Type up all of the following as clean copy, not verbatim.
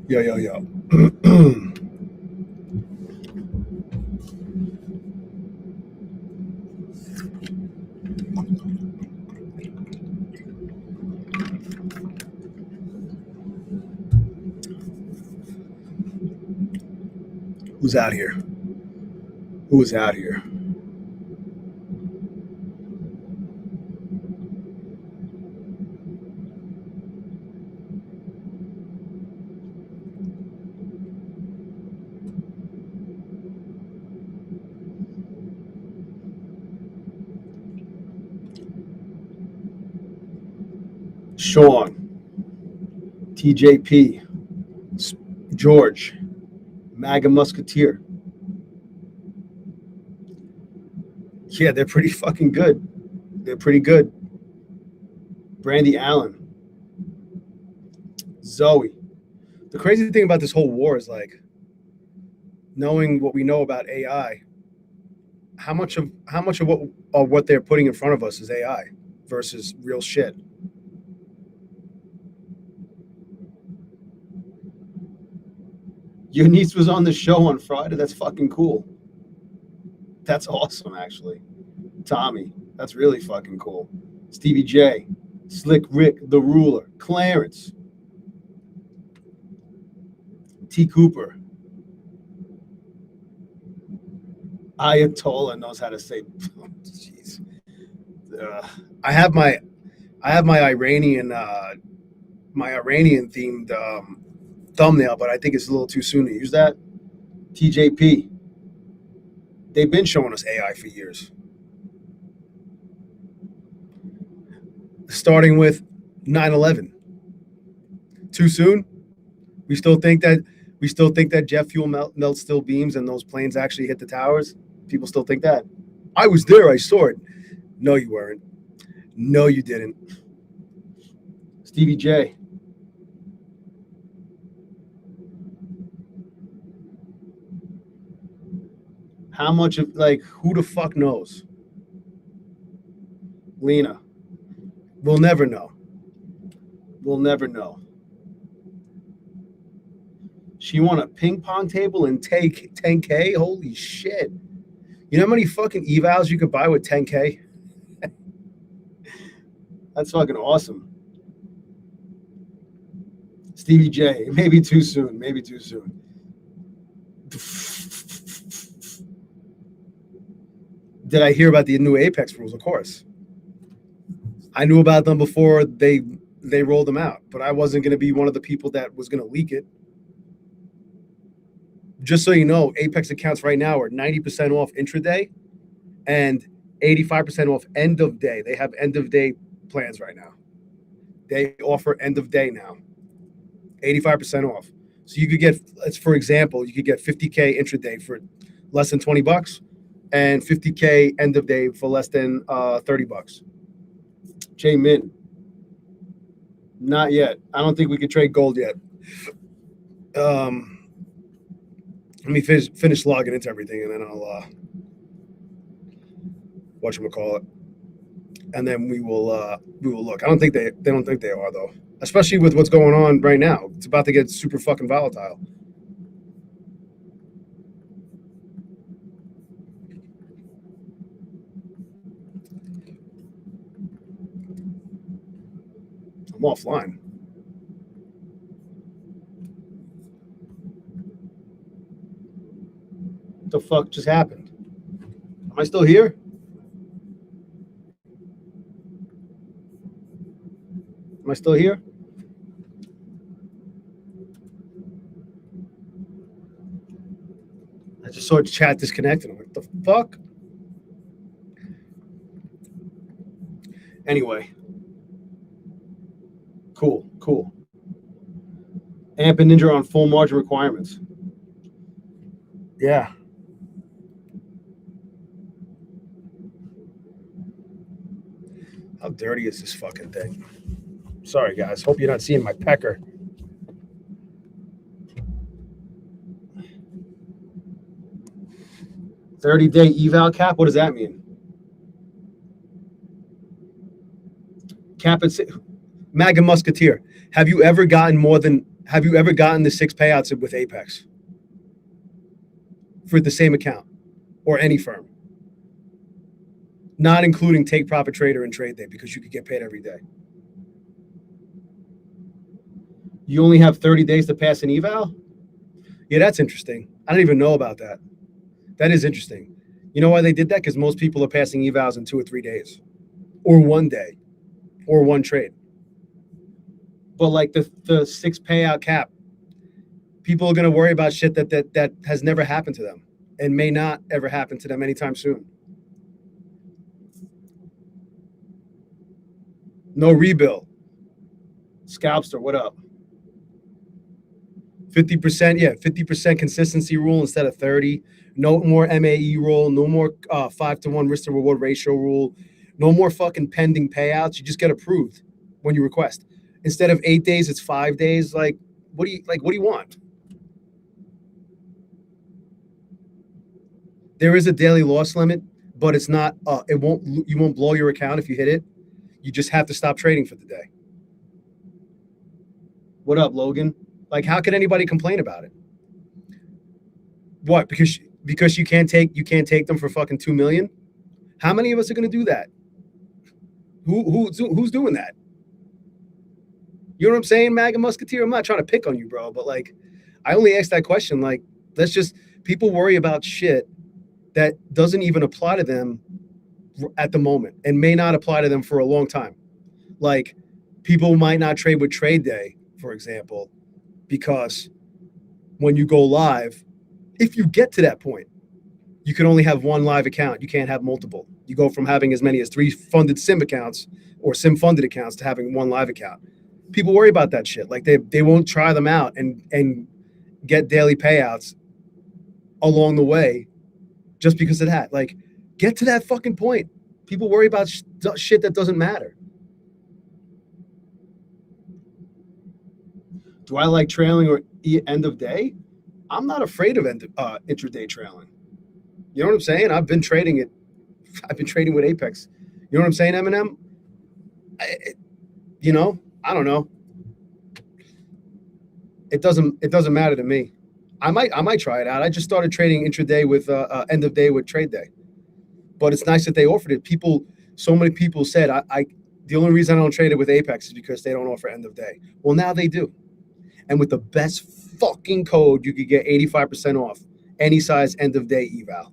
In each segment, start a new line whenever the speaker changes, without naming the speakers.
Yo, yo. Who's out here? Who is out here? Sean, TJP, George, MAGA Musketeer. Yeah, they're pretty fucking good. They're pretty good. Brandy Allen, Zoe. The crazy thing about this whole war is like knowing what we know about AI. How much of what they're putting in front of us is AI versus real shit. Your niece was on the show on Friday. That's fucking cool. That's awesome, actually. Tommy, that's really fucking cool. Stevie J, Slick Rick, The Ruler, Clarence, T. Cooper, Ayatollah knows how to say. Jeez, I have my Iranian themed thumbnail, but I think it's a little too soon to use that. TJP, they've been showing us AI for years. Starting with 9/11. Too soon? We still think that jet fuel melts steel beams and those planes actually hit the towers? People still think that? I was there, I saw it. No, you weren't. No, you didn't. Stevie J. How much of, like, who the fuck knows? Lena. We'll never know. We'll never know. She won a ping pong table and take 10K? Holy shit. You know how many fucking evals you could buy with 10K? That's fucking awesome. Stevie J. Maybe too soon. Maybe too soon. Did I hear about the new Apex rules? Of course. I knew about them before they rolled them out, but I wasn't going to be one of the people that was going to leak it. Just so you know, Apex accounts right now are 90% off intraday and 85% off end of day. They have end of day plans right now. They offer end of day now, 85% off. So you could get, for example, you could get 50K intraday for less than $20 and 50K end of day for less than $30. J Min. Not yet. I don't think we could trade gold yet. Let me finish logging into everything, and then I'll whatchamacallit. And then we will look. I don't think they don't think they are, though. Especially with what's going on right now. It's about to get super fucking volatile. I'm offline. What the fuck just happened? Am I still here? Am I still here? I just saw chat disconnected. I'm like, what the fuck? Anyway. Cool. Amp and Ninja on full margin requirements. Yeah. How dirty is this fucking thing? Sorry, guys. Hope you're not seeing my pecker. 30-day eval cap. What does that mean? Cap at MAGA Musketeer. Have you ever gotten the 6 payouts with Apex for the same account or any firm? Not including Take Profit Trader and Trade Day, because you could get paid every day. You only have 30 days to pass an eval? Yeah, that's interesting. I don't even know about that. That is interesting. You know why they did that? Because most people are passing evals in 2 or 3 days, or 1 day, or 1 trade. But like the 6 payout cap, people are going to worry about shit that has never happened to them and may not ever happen to them anytime soon. No rebill. Scalpster, what up? 50%, yeah, 50% consistency rule instead of 30. No more MAE rule. No more 5-to-1 risk to reward ratio rule. No more fucking pending payouts. You just get approved when you request. Instead of 8 days, it's 5 days. Like, what do you want? There is a daily loss limit, but it's not. You won't blow your account if you hit it. You just have to stop trading for the day. What up, Logan? Like, how can anybody complain about it? What? Because you can't take them for fucking 2 million? How many of us are going to do that? Who's doing that? You know what I'm saying, MAGA Musketeer? I'm not trying to pick on you, bro, but like, I only asked that question. Like, people worry about shit that doesn't even apply to them at the moment and may not apply to them for a long time. Like, people might not trade with Trade Day, for example, because when you go live, if you get to that point, you can only have 1 live account. You can't have multiple. You go from having as many as 3 funded sim accounts or sim funded accounts to having 1 live account. People worry about that shit. Like, they won't try them out and get daily payouts along the way just because of that. Like, get to that fucking point. People worry about shit that doesn't matter. Do I like trailing or end of day? I'm not afraid of intraday trailing. You know what I'm saying? I've been trading with Apex. You know what I'm saying, Eminem? I don't know. It doesn't matter to me. I might try it out. I just started trading intraday with end of day with Trade Day. But it's nice that they offered it. So many people said the only reason I don't trade it with Apex is because they don't offer end of day. Well, now they do. And with the best fucking code, you could get 85% off any size end of day eval,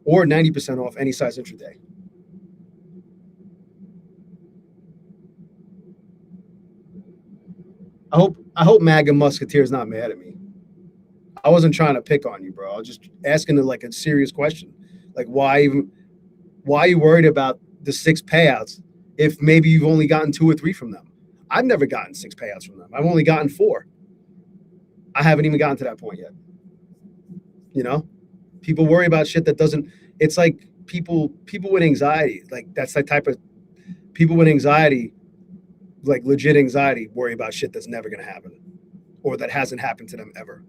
or 90% off any size intraday. I hope MAGA Musketeer is not mad at me. I wasn't trying to pick on you, bro. I was just asking like a serious question. Like, why are you worried about the 6 payouts if maybe you've only gotten 2 or 3 from them? I've never gotten 6 payouts from them. I've only gotten 4. I haven't even gotten to that point yet. You know, people worry about shit that doesn't. It's like people with anxiety. Like, that's the type of people with anxiety, like legit anxiety, worry about shit that's never going to happen or that hasn't happened to them ever.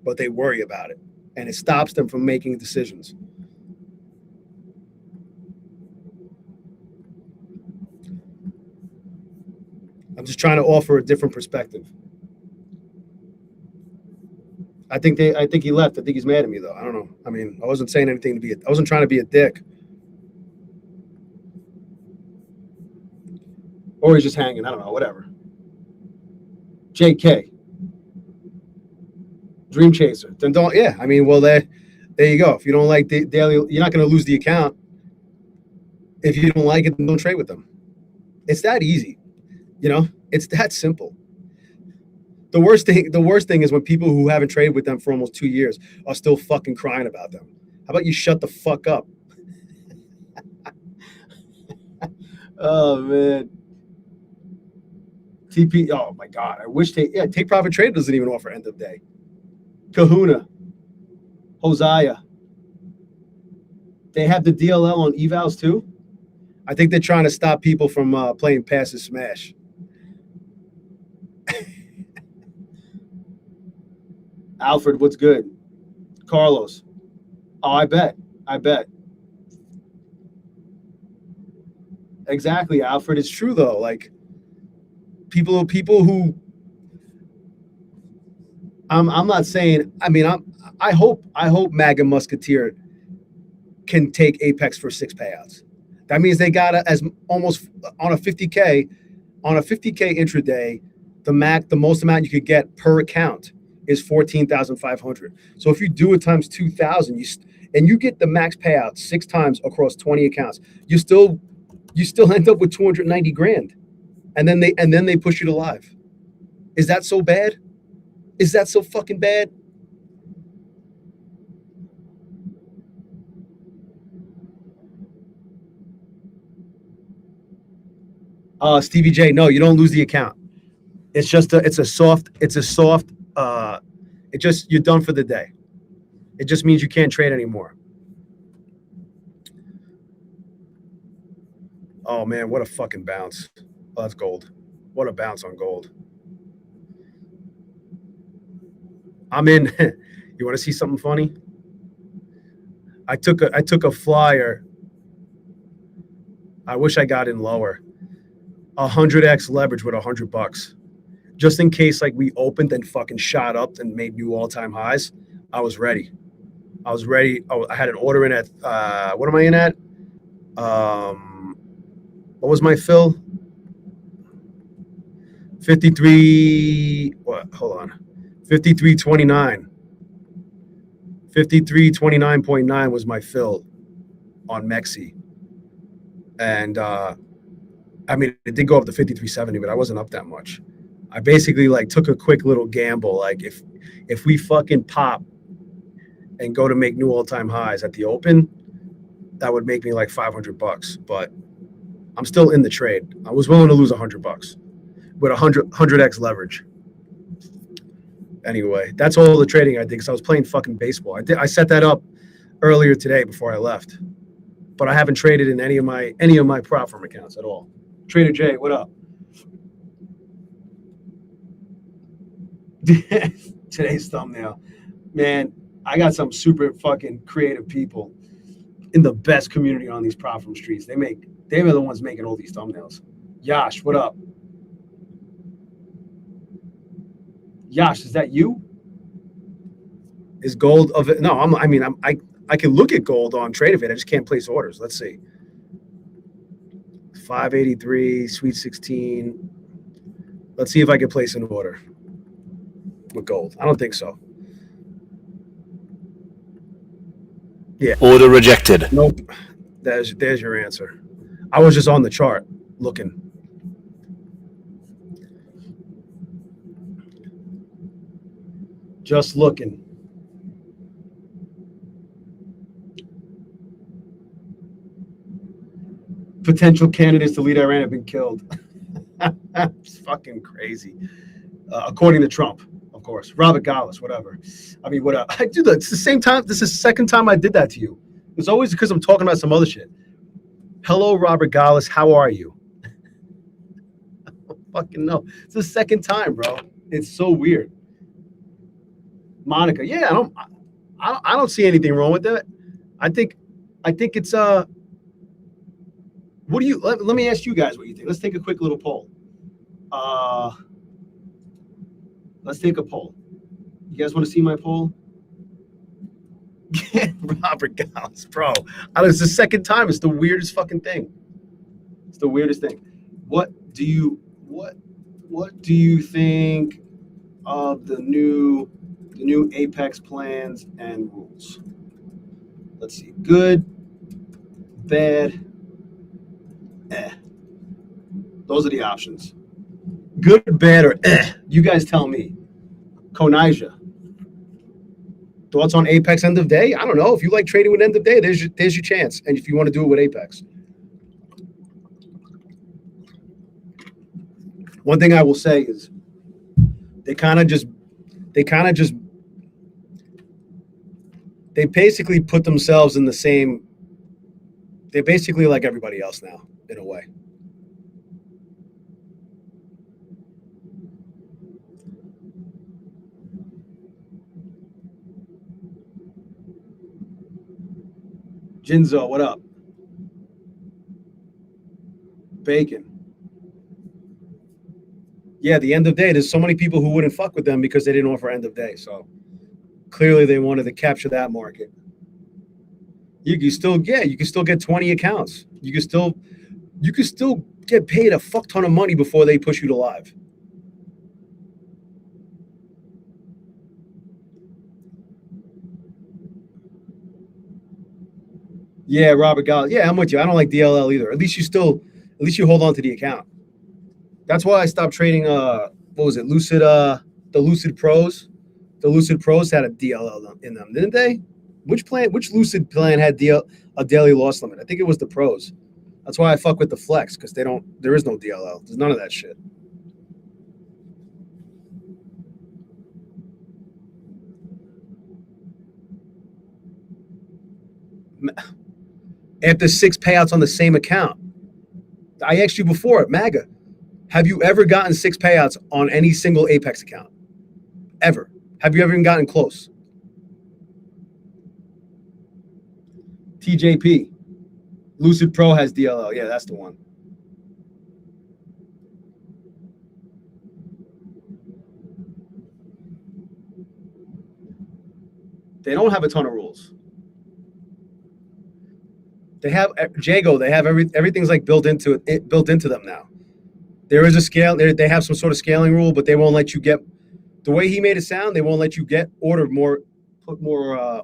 But they worry about it, and it stops them from making decisions. I'm just trying to offer a different perspective. I think he left. I think he's mad at me though. I don't know. I mean, I wasn't saying anything I wasn't trying to be a dick. Or he's just hanging. I don't know. Whatever. JK. Dream Chaser. Then don't. Yeah. I mean, well, there you go. If you don't like the daily, you're not going to lose the account. If you don't like it, then don't trade with them. It's that easy. You know, it's that simple. The worst thing is when people who haven't traded with them for almost 2 years are still fucking crying about them. How about you shut the fuck up? Oh man. TP. Oh my god. I wish Take Profit Trade doesn't even offer end of day. Kahuna. Hosea. They have the DLL on evals too. I think they're trying to stop people from playing passive smash. Alfred, what's good? Carlos. Oh, I bet. I bet. Exactly, Alfred. It's true though. Like people who I'm not saying. I mean, I hope MAGA Musketeer can take Apex for 6 payouts. That means they got as almost on a 50K on a 50K intraday. The most amount you could get per account is 14,500. So if you do it times 2,000, and you get the max payout 6 times across 20 accounts, you still end up with 290 grand, and then they push you to live. Is that so bad? Is that so fucking bad? Stevie J, no, you don't lose the account. It's a soft. It just you're done for the day. It just means you can't trade anymore. Oh man, what a fucking bounce. Oh, that's gold. What a bounce on gold. I'm in. You want to see something funny? I took a flyer. I wish I got in lower. 100x leverage with $100, just in case like we opened and fucking shot up and made new all-time highs. I was ready. I was ready. I had an order in at what am I in at? What was my fill? 53. What? Hold on. 53.29. 53.29.9 was my fill on Mexi, and I mean it did go up to 53.70, but I wasn't up that much. I basically like took a quick little gamble. Like if we fucking pop and go to make new all-time highs at the open, that would make me like $500. But I'm still in the trade. I was willing to lose $100 with 100x leverage. Anyway, that's all the trading I did because I was playing fucking baseball. I set that up earlier today before I left, but I haven't traded in any of my prop firm accounts at all. Trader J, what up? Today's thumbnail, man. I got some super fucking creative people in the best community on these prop firm streets. They're the ones making all these thumbnails. Yash, what up? Yash, is that you? Is gold of it? No, I mean, I can look at gold on TradeAvit. I just can't place orders. Let's see. 583, Sweet 16. Let's see if I can place an order with gold. I don't think so. Yeah.
Order rejected.
Nope. There's your answer. I was just on the chart looking. Just looking. Potential candidates to lead Iran have been killed. It's fucking crazy. According to Trump, of course. Robert Gallis, whatever. I mean, what I do that. It's the same time. This is the second time I did that to you. It's always because I'm talking about some other shit. Hello, Robert Gallis. How are you? I don't fucking know. It's the second time, bro. It's so weird. Monica, yeah, I don't see anything wrong with that. I think it's what do you let me ask you guys what you think. Let's take a quick little poll. Let's take a poll. You guys want to see my poll? Robert Gallus, bro. It's the second time. It's the weirdest fucking thing. It's the weirdest thing. What do you think of the new Apex plans and rules? Let's see. Good, bad, Those are the options. Good, bad, or You guys tell me. Konija. Thoughts on Apex end of day? I don't know. If you like trading with end of day, there's your chance. And if you want to do it with Apex. One thing I will say is they basically put themselves in the same. They're basically like everybody else now, in a way. Jinzo, what up? Bacon. Yeah, the end of day. There's so many people who wouldn't fuck with them because they didn't offer end of day. So clearly they wanted to capture that market. You can still get 20 accounts. You can still get paid a fuck ton of money before they push you to live. Yeah, Robert Gall. Yeah, I'm with you. I don't like DLL either. At least you hold on to the account. That's why I stopped trading. What was it? Lucid. The Lucid Pros. The Lucid Pros had a DLL in them, didn't they? Which Lucid plan had a daily loss limit? I think it was the Pros. That's why I fuck with the Flex, because there is no DLL. There's none of that shit. After 6 payouts on the same account. I asked you before, MAGA, have you ever gotten 6 payouts on any single Apex account? Ever? Have you ever even gotten close? TJP. Lucid Pro has DLL. Yeah, that's the one. They don't have a ton of rules. They have Jago. They have everything's like built into them now. There is a scale. They have some sort of scaling rule, but they won't let you get. The way he made it sound, they won't let you put more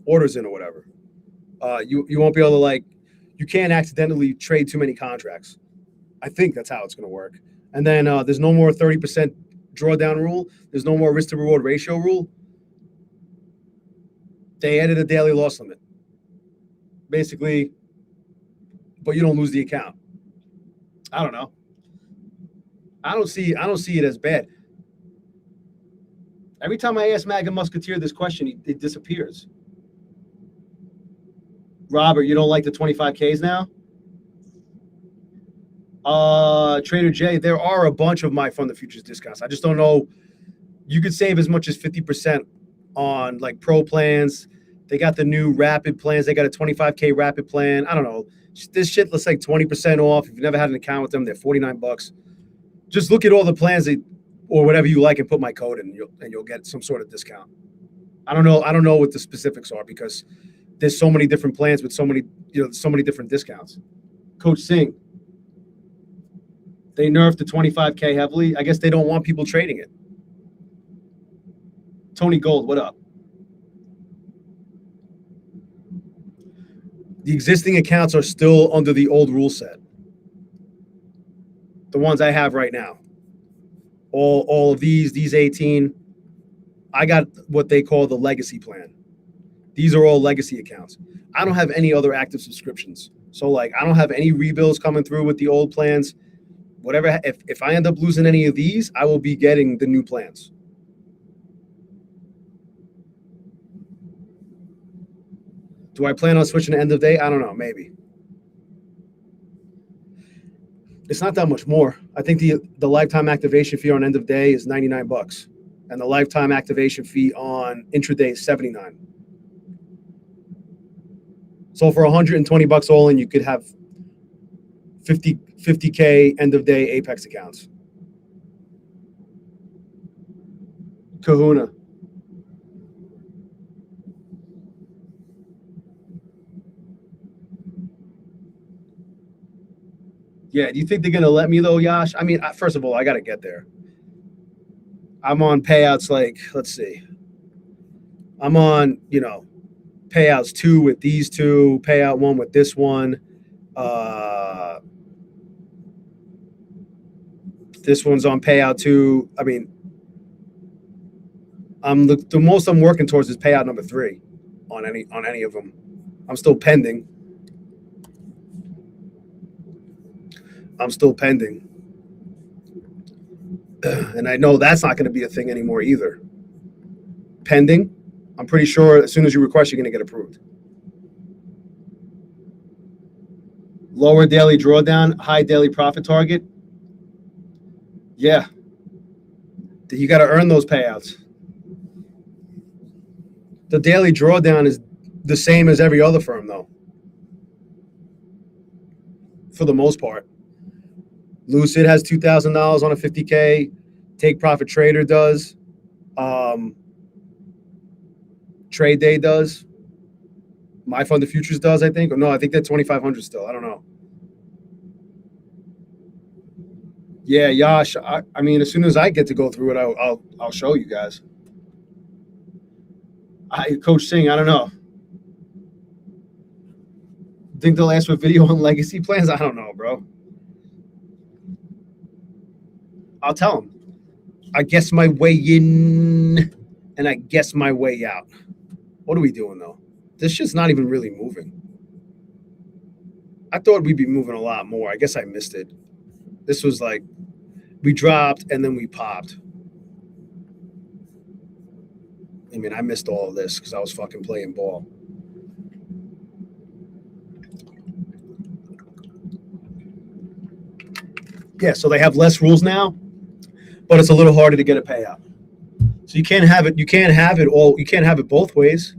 orders in or whatever. You won't be able to you can't accidentally trade too many contracts. I think that's how it's going to work. And then there's no more 30% drawdown rule. There's no more risk to reward ratio rule. They added a daily loss limit. Basically, but you don't lose the account. I don't know. I don't see it as bad. Every time I ask MAGA Musketeer this question, it disappears. Robert, you don't like the 25Ks now? Trader J, there are a bunch of my Fund the Futures discounts. I just don't know. You could save as much as 50% on pro plans. They got the new rapid plans. They got a 25K rapid plan. I don't know. This shit looks like 20% off. If you've never had an account with them, they're $49. Just look at all the plans or whatever you like and put my code in, and you'll get some sort of discount. I don't know what the specifics are because there's so many different plans with so many different discounts. Coach Singh, they nerfed the 25K heavily. I guess they don't want people trading it. Tony Gold, what up? The existing accounts are still under the old rule set. The ones I have right now. All of these 18, I got what they call the legacy plan. These are all legacy accounts. I don't have any other active subscriptions. So I don't have any rebills coming through with the old plans. Whatever, if I end up losing any of these, I will be getting the new plans. Do I plan on switching to end of day? I don't know, maybe. It's not that much more. I think the lifetime activation fee on end of day is $99, and the lifetime activation fee on intraday is $79. So for $120 all in, you could have 50K end of day Apex accounts. Kahuna. Yeah, do you think they're going to let me, though, Yash? I mean, first of all, I got to get there. I'm on payouts let's see. I'm on, payouts 2 with these 2, payout 1 with this one. This one's on payout 2. I mean, the most I'm working towards is payout number 3 on any of them. I'm still pending. And I know that's not going to be a thing anymore either. Pending. I'm pretty sure as soon as you request, you're going to get approved. Lower daily drawdown, high daily profit target. Yeah. You got to earn those payouts. The daily drawdown is the same as every other firm, though. for the most part. Lucid has $2,000 on a 50K. Take Profit Trader does. Trade Day does. My Fund of Futures does, I think. Or no, I think they're 2,500 still. I don't know. Yeah, Yash. I mean, as soon as I get to go through it, I'll show you guys. Coach Singh, I don't know. Think they'll ask for video on legacy plans? I don't know, bro. I'll tell them. I guess my way in, and I guess my way out. What are we doing though? This shit's not even really moving. I thought we'd be moving a lot more. I guess I missed it. This was like we dropped and then we popped. I mean, I missed all of this because I was fucking playing ball. Yeah, so they have less rules now, but it's a little harder to get a payout. So you can't have it. You can't have it all. You can't have it both ways.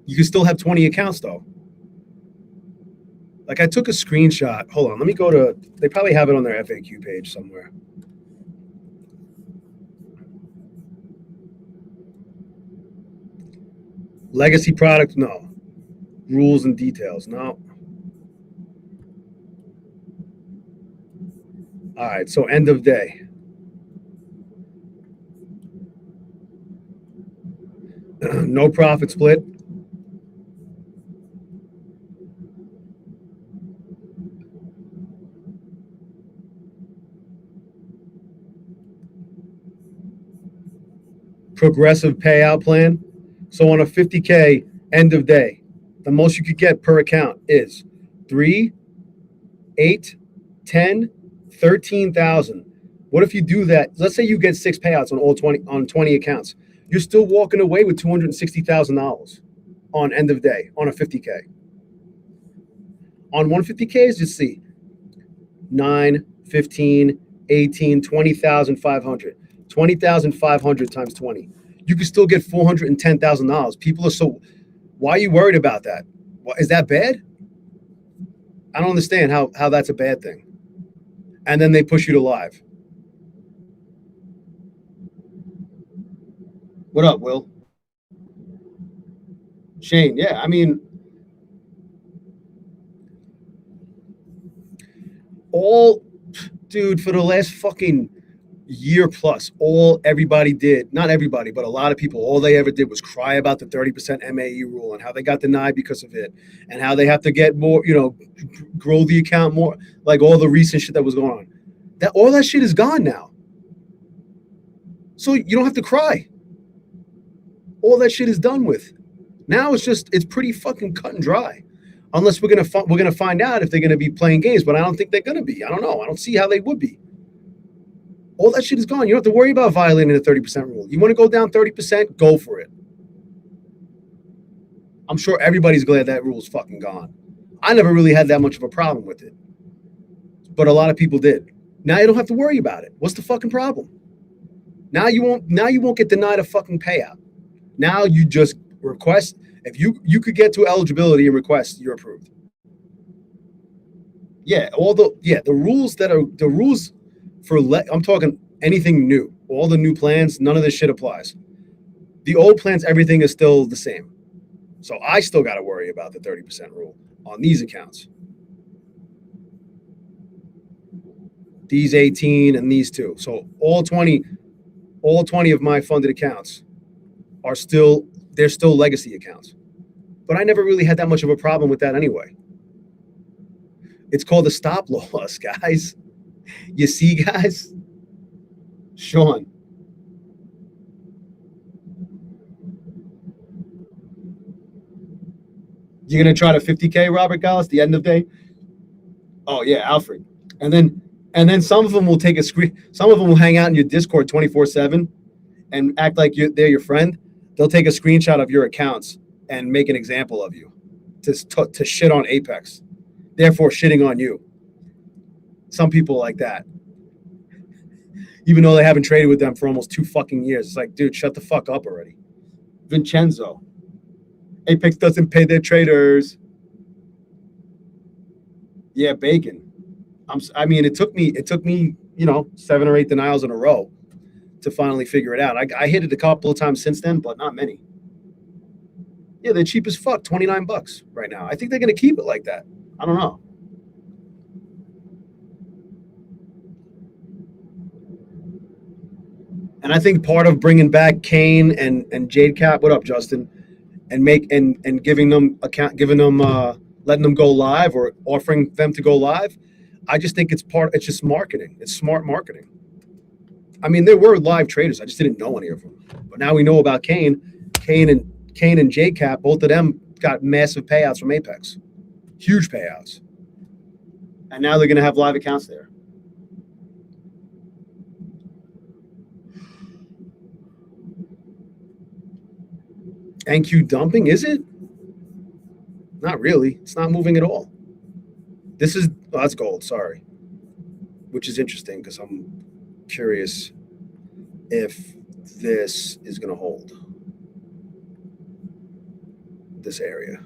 You can still have 20 accounts though. Like I took a screenshot. Hold on, let me go to. They probably have it on their FAQ page somewhere. Legacy product, no. Rules and details, no. All right, so end of day. No profit split. Progressive payout plan. So on a 50K end of day, the most you could get per account is 3, 8, 10, 13,000. What if you do that? Let's say you get 6 payouts on 20 accounts. You're still walking away with $260,000 on end of day on a 50K. On 150Ks, you see 9, 15, 18, 20,500. 20,500 times 20. You can still get $410,000. People are so. Why are you worried about that? Is that bad? I don't understand how that's a bad thing. And then they push you to live. What up, Will? Shane, yeah, I mean, dude, for the last fucking year plus, everybody did, not everybody, but a lot of people, all they ever did was cry about the 30% MAE rule and how they got denied because of it and how they have to get more, grow the account more, like all the recent shit that was going on. All that shit is gone now. So you don't have to cry. All that shit is done with. Now it's pretty fucking cut and dry. Unless we're gonna find out if they're gonna be playing games, but I don't think they're gonna be. I don't know. I don't see how they would be. All that shit is gone. You don't have to worry about violating the 30% rule. You want to go down 30%, go for it. I'm sure everybody's glad that rule is fucking gone. I never really had that much of a problem with it, but a lot of people did. Now you don't have to worry about it. What's the fucking problem? Now you won't get denied a fucking payout. Now you just request. If you could get to eligibility and request, you're approved. Yeah, the rules for I'm talking anything new. All the new plans, none of this shit applies. The old plans, everything is still the same. So I still got to worry about the 30% rule on these accounts. These 18 and these 2. So all 20 of my funded accounts they're still legacy accounts. But I never really had that much of a problem with that anyway. It's called a stop loss, guys. You see, guys? Sean. You're going to try to 50K, Robert Gallus, the end of day? Oh, yeah, Alfred. And then some of them will take a screen. Some of them will hang out in your Discord 24/7 and act like they're your friend. They'll take a screenshot of your accounts and make an example of you to shit on Apex, therefore shitting on you. Some people like that. Even though they haven't traded with them for almost 2 fucking years. It's like, dude, shut the fuck up already. Vincenzo. Apex doesn't pay their traders. Yeah, bacon. I mean, it took me, you know, 7 or 8 denials in a row to finally figure it out. I hit it a couple of times since then, but not many. Yeah, they're cheap as fuck, $29 right now. I think they're gonna keep it like that. I don't know. And I think part of bringing back Kane and Jade Cap, what up, Justin, and giving them letting them go live or offering them to go live. I just think it's just marketing. It's smart marketing. I mean, there were live traders. I just didn't know any of them. But now we know about Kane. Kane and JCap, both of them got massive payouts from Apex. Huge payouts. And now they're going to have live accounts there. NQ dumping, is it? Not really. It's not moving at all. This is, oh, that's gold, sorry. Which is interesting because I'm curious if this is going to hold this area.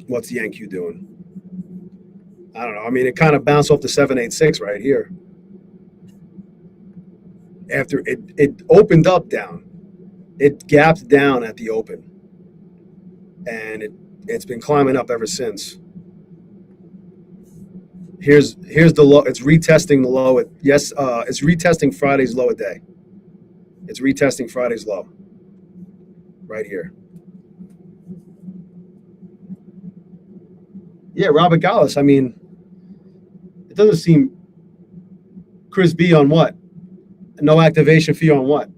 What's the NQ doing? I don't know. I mean, it kind of bounced off the 786 right here. After it opened up down, it gapped down at the open, and it's been climbing up ever since. Here's the low. It's retesting the low. It's retesting Friday's low a day. It's retesting Friday's low right here. Yeah, Robert Gallus. I mean, it doesn't seem. Chris B on what? No activation fee on what?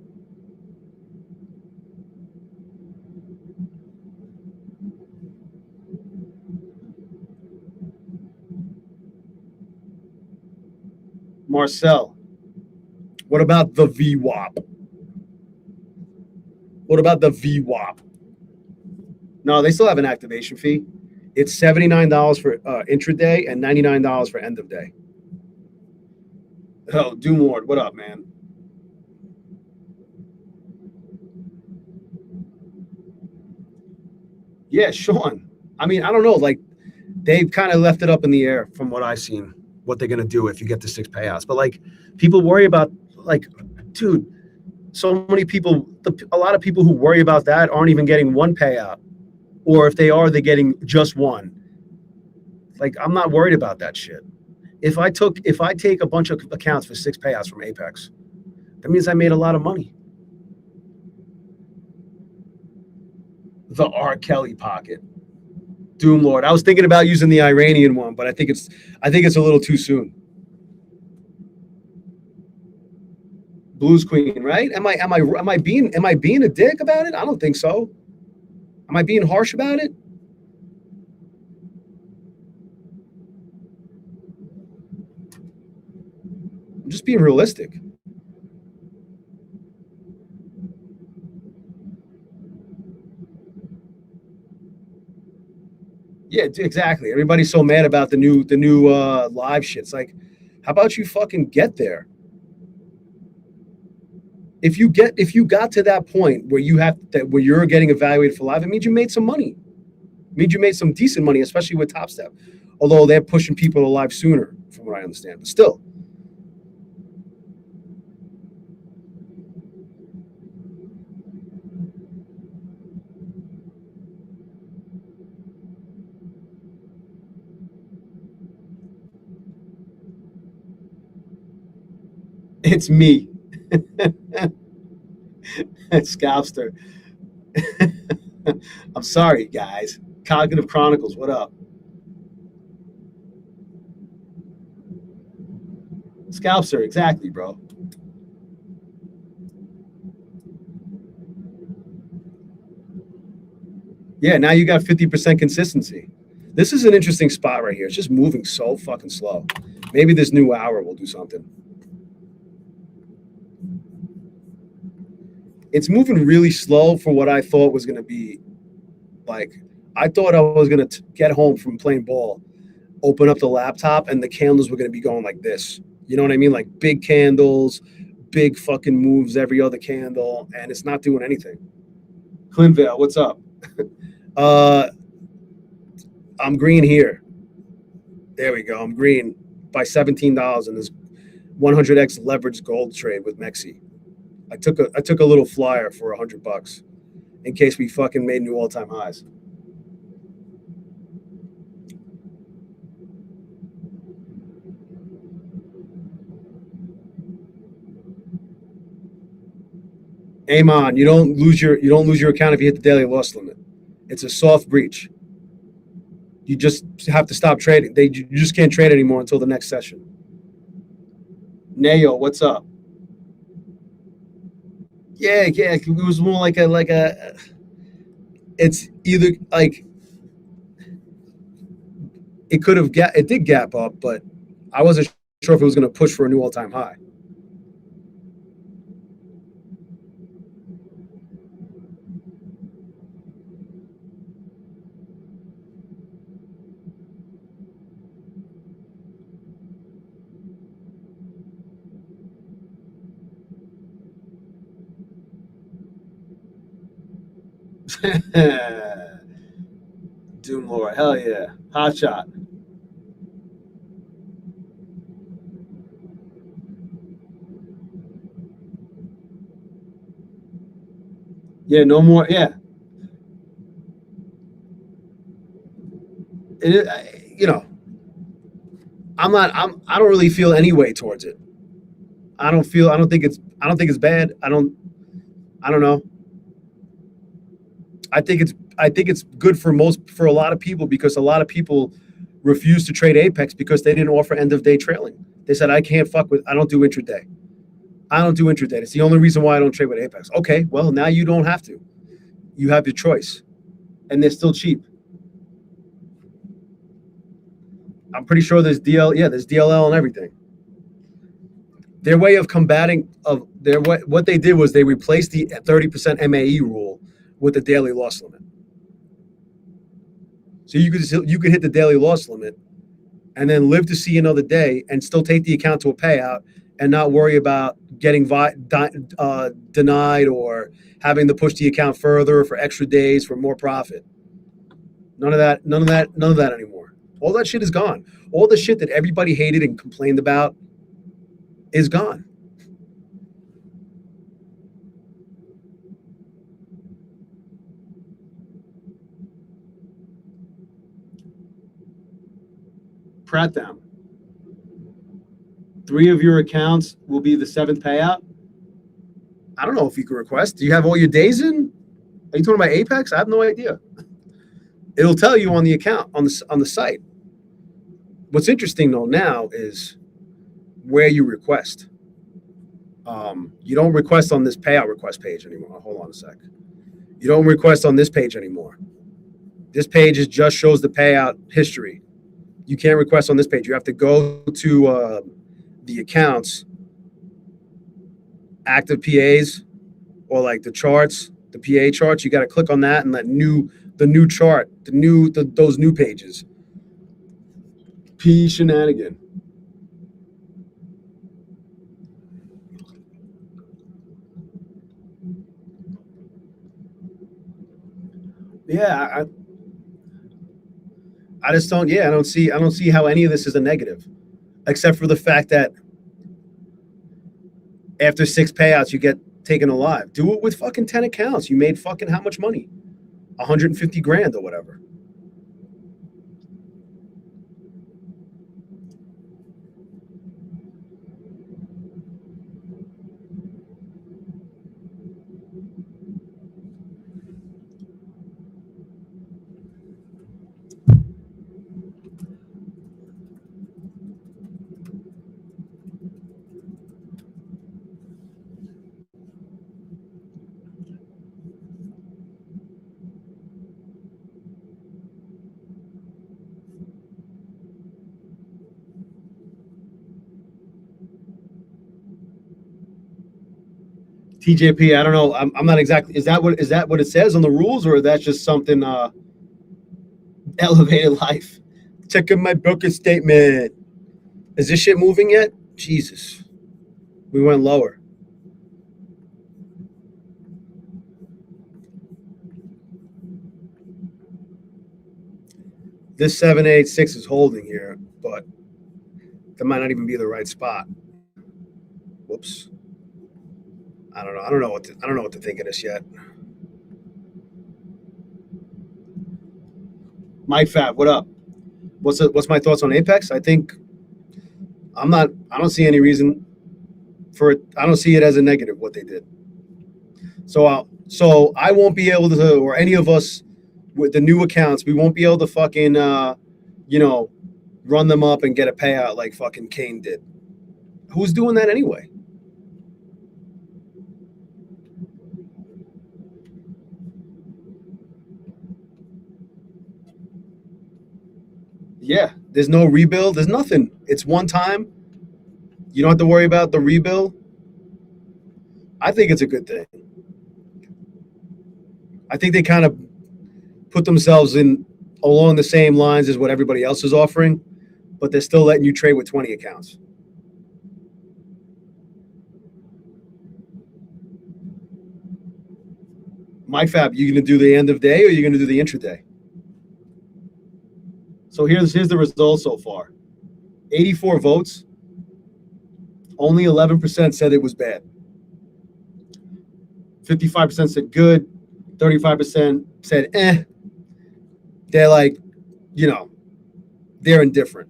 Marcel. What about the VWAP? What about the VWAP? No, they still have an activation fee. It's $79 for intraday and $99 for end of day. Oh, Doom Lord, what up, man? Yeah, Sean. I mean, I don't know. Like, they've kind of left it up in the air from what I've seen, what they're going to do if you get the 6 payouts. But, like, people worry about, like, dude, so many people, a lot of people who worry about that aren't even getting 1 payout. Or if they are, they're getting just 1. Like, I'm not worried about that shit. If I take a bunch of accounts for 6 payouts from Apex, that means I made a lot of money. The R. Kelly pocket. Doom Lord. I was thinking about using the Iranian one, but I think it's a little too soon. Blues Queen, right? Am I being a dick about it? I don't think so. Am I being harsh about it? I'm just being realistic. Yeah, exactly. Everybody's so mad about the new live shit. It's like, how about you fucking get there? If you got to that point where where you're getting evaluated for live, it means you made some money. It means you made some decent money, especially with Top Step. Although they're pushing people to live sooner, from what I understand. But still. It's me. Scalpster. I'm sorry, guys. Cognitive Chronicles, what up? Scalpster, exactly, bro. Yeah, now you got 50% consistency. This is an interesting spot right here. It's just moving so fucking slow. Maybe this new hour will do something. It's moving really slow for what I thought was going to be. Like, I thought I was going to get home from playing ball, open up the laptop, and the candles were going to be going like this. You know what I mean? Like big candles, big fucking moves every other candle, and it's not doing anything. Clinvale, what's up? I'm green here. There we go. I'm green by $17 in this 100x leveraged gold trade with Mexi. I took a little flyer for $100 in case we fucking made new all-time highs. Amon, you don't lose your account if you hit the daily loss limit. It's a soft breach. You just have to stop trading. You just can't trade anymore until the next session. Nayo, what's up? Yeah, it was more like a. It's either like it could have it did gap up, but I wasn't sure if it was going to push for a new all-time high. Doom Lord, hell yeah, hot shot. Yeah, no more. Yeah, you know, I don't really feel any way towards it. I don't think it's bad. I don't know. I think it's good for a lot of people because a lot of people refuse to trade Apex because they didn't offer end of day trailing. They said I don't do intraday. I don't do intraday. It's the only reason why I don't trade with Apex. Okay, well now you don't have to. You have your choice, and they're still cheap. I'm pretty sure there's there's DLL and everything. Their way of combating what they did was they replaced the 30% MAE rule with the daily loss limit. So you could hit the daily loss limit and then live to see another day and still take the account to a payout and not worry about getting denied or having to push the account further for extra days for more profit. None of that anymore. All that shit is gone. All the shit that everybody hated and complained about is gone. Pratt down. 3 of your accounts will be the 7th payout. I don't know if you can request. Do you have all your days in? Are you talking about Apex? I have no idea. It'll tell you on the account on the site. What's interesting though now is where you request. You don't request on this payout request page anymore. Hold on a sec. You don't request on this page anymore. This page just shows the payout history. You can't request on this page. You have to go to the accounts, active PAs, or like the charts, the PA charts. You got to click on that and the new chart, those new pages. P shenanigan. Yeah, I just don't. Yeah, I don't see how any of this is a negative, except for the fact that after 6 payouts you get taken alive. Do it with fucking 10 accounts. You made fucking how much money? 150 grand or whatever. TJP, I don't know. I'm not exactly. Is that what it says on the rules, or that's just something? Elevated life. Check out my broker statement. Is this shit moving yet? Jesus, we went lower. This 786 is holding here, but that might not even be the right spot. Whoops. I don't know. I don't know what to think of this yet. Mike Fab, what up? What's my thoughts on Apex? I think I don't see any reason for it. I don't see it as a negative what they did. So I won't be able to, or any of us with the new accounts, we won't be able to fucking you know, run them up and get a payout like fucking Kane did. Who's doing that anyway? Yeah, there's no rebuild. There's nothing. It's one time. You don't have to worry about the rebuild. I think it's a good thing. I think they kind of put themselves in along the same lines as what everybody else is offering, but they're still letting you trade with 20 accounts. MyFab, you going to do the end of day or you going to do the intraday? So here's the result so far. 84 votes. Only 11% said it was bad. 55% said good. 35% said eh. They're like, you know, they're indifferent.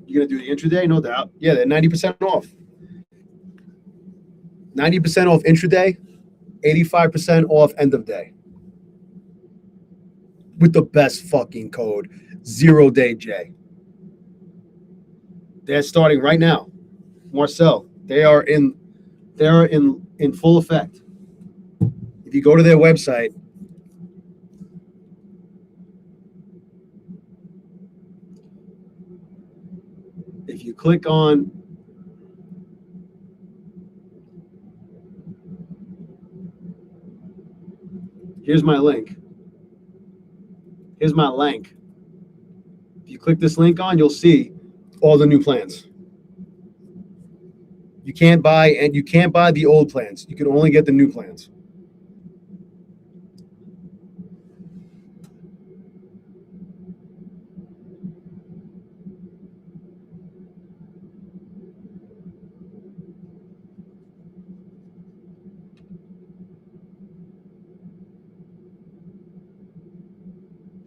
You're going to do the intraday? No doubt. Yeah, they're 90% off. 90% off intraday, 85% off end of day. With the best fucking code, 0 Day J. They're starting right now. Marcel, they are in full effect. If you go to their website, if you click on here's my link. Here's my link. If you click this link on, you'll see all the new plans. You can't buy the old plans. You can only get the new plans.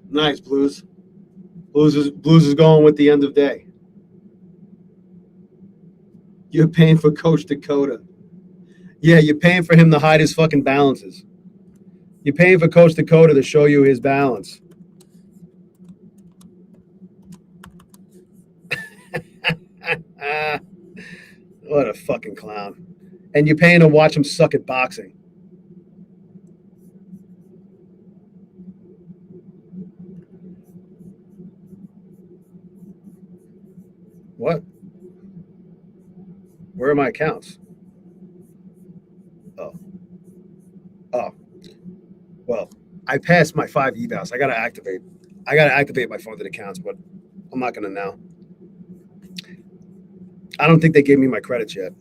Nice, Blues. Blues is going with the end of day. You're paying for Coach Dakota. Yeah, you're paying for him to hide his fucking balances. You're paying for Coach Dakota to show you his balance. What a fucking clown. And you're paying to watch him suck at boxing. What? Where are my accounts? Oh. Well, I passed my 5 evals. I gotta activate my funded accounts, but I'm not gonna now. I don't think they gave me my credits yet.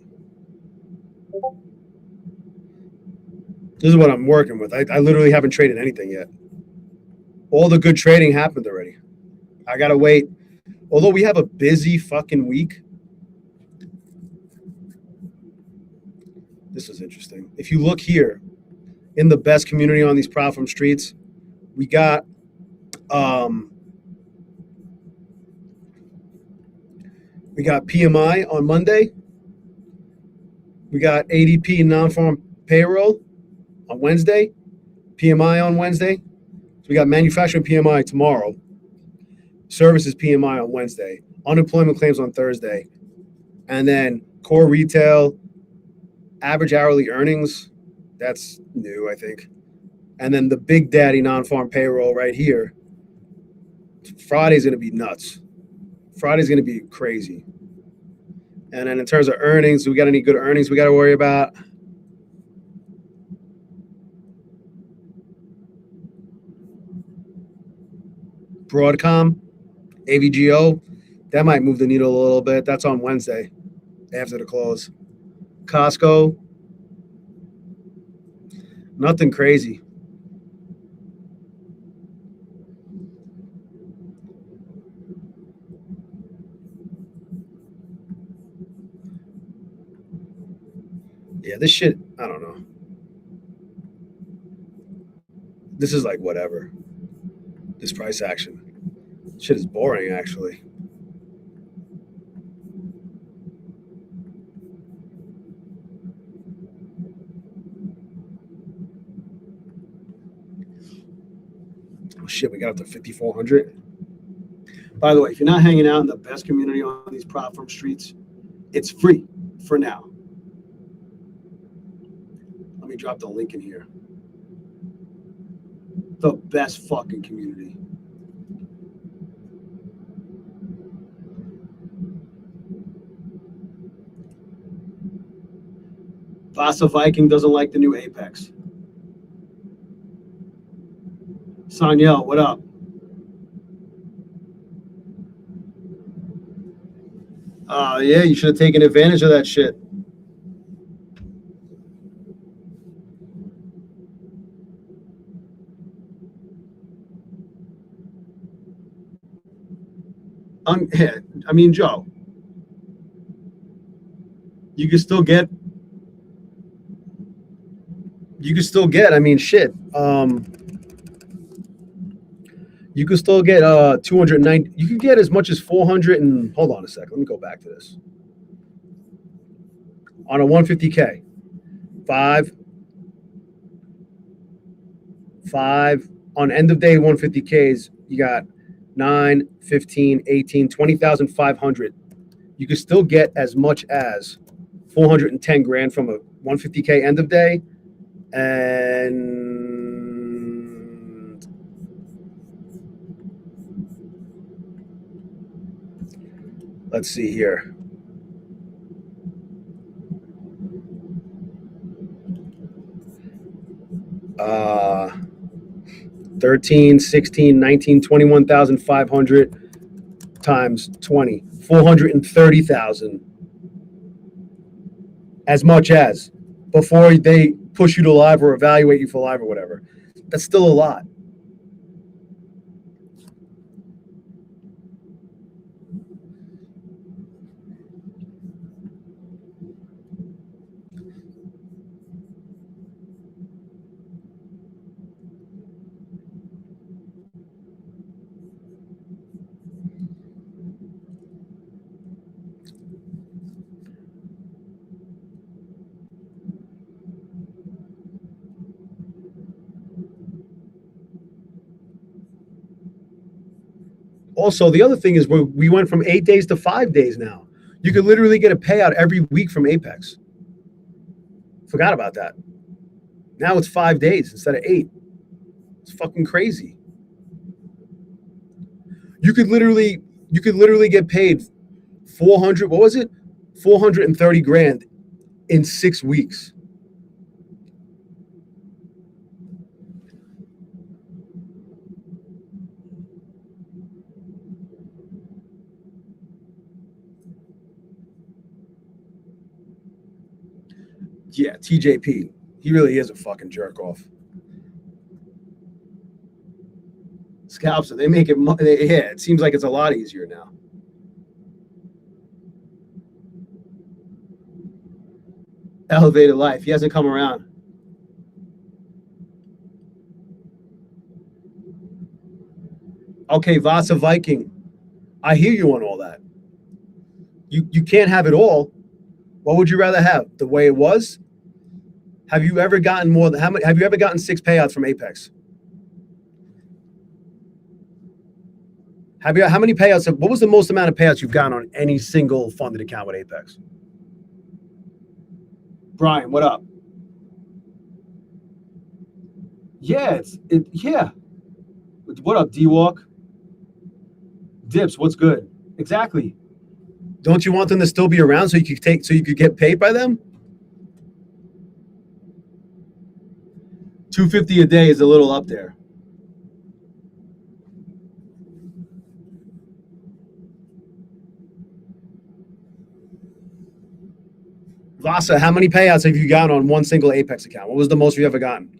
This is what I'm working with. I literally haven't traded anything yet. All the good trading happened already. I gotta wait. Although we have a busy fucking week. This is interesting. If you look here in the best community on these platform streets, we got PMI on Monday. We got ADP non-farm payroll on Wednesday. PMI on Wednesday. So we got manufacturing PMI tomorrow. Services PMI on Wednesday. Unemployment claims on Thursday. And then core retail, average hourly earnings. That's new, I think. And then the Big Daddy non-farm payroll right here. Friday's going to be nuts. Friday's going to be crazy. And then in terms of earnings, we got any good earnings we got to worry about? Broadcom, AVGO, that might move the needle a little bit. That's on Wednesday after the close. Costco, nothing crazy. Yeah, this shit, I don't know. This is like whatever. This price action. Shit is boring, actually. Oh shit, we got up to 5,400. By the way, if you're not hanging out in the best community on these prop firm streets, it's free for now. Let me drop the link in here. The best fucking community. Vasa Viking doesn't like the new Apex. Sanyel, what up? Yeah, you should have taken advantage of that shit. I mean, Joe, you can still get. You can still get. I mean, shit. You can still get 290. You can get as much as 400 and hold on a second. Let me go back to this. On a 150K, five on end of day 150Ks, you got 9, 15, 18, 20,500. You can still get as much as 410 grand from a 150K end of day. And let's see here. 13, 16, 19, 21,500 times 20, 430,000. As much as before they push you to live or evaluate you for live or whatever. That's still a lot. Also, the other thing is we went from 8 days to 5 days now. You could literally get a payout every week from Apex. Forgot about that. Now it's 5 days instead of 8. It's fucking crazy. You could literally get paid 400, what was it? 430 grand in 6 weeks. Yeah, TJP. He really is a fucking jerk off. Scalps, they make it, yeah, it seems like it's a lot easier now. Elevated life. He hasn't come around. Okay, Vasa Viking. I hear you on all that. You can't have it all. What would you rather have? The way it was? Have you ever gotten more than how many? Have you ever gotten 6 payouts from Apex? How many payouts? What was the most amount of payouts you've gotten on any single funded account with Apex? Brian, what up? Yeah, yeah. What up, D-Walk? Dips, what's good? Exactly. Don't you want them to still be around so you could get paid by them? $250 a day is a little up there. Vasa, how many payouts have you gotten on one single Apex account? What was the most you ever gotten?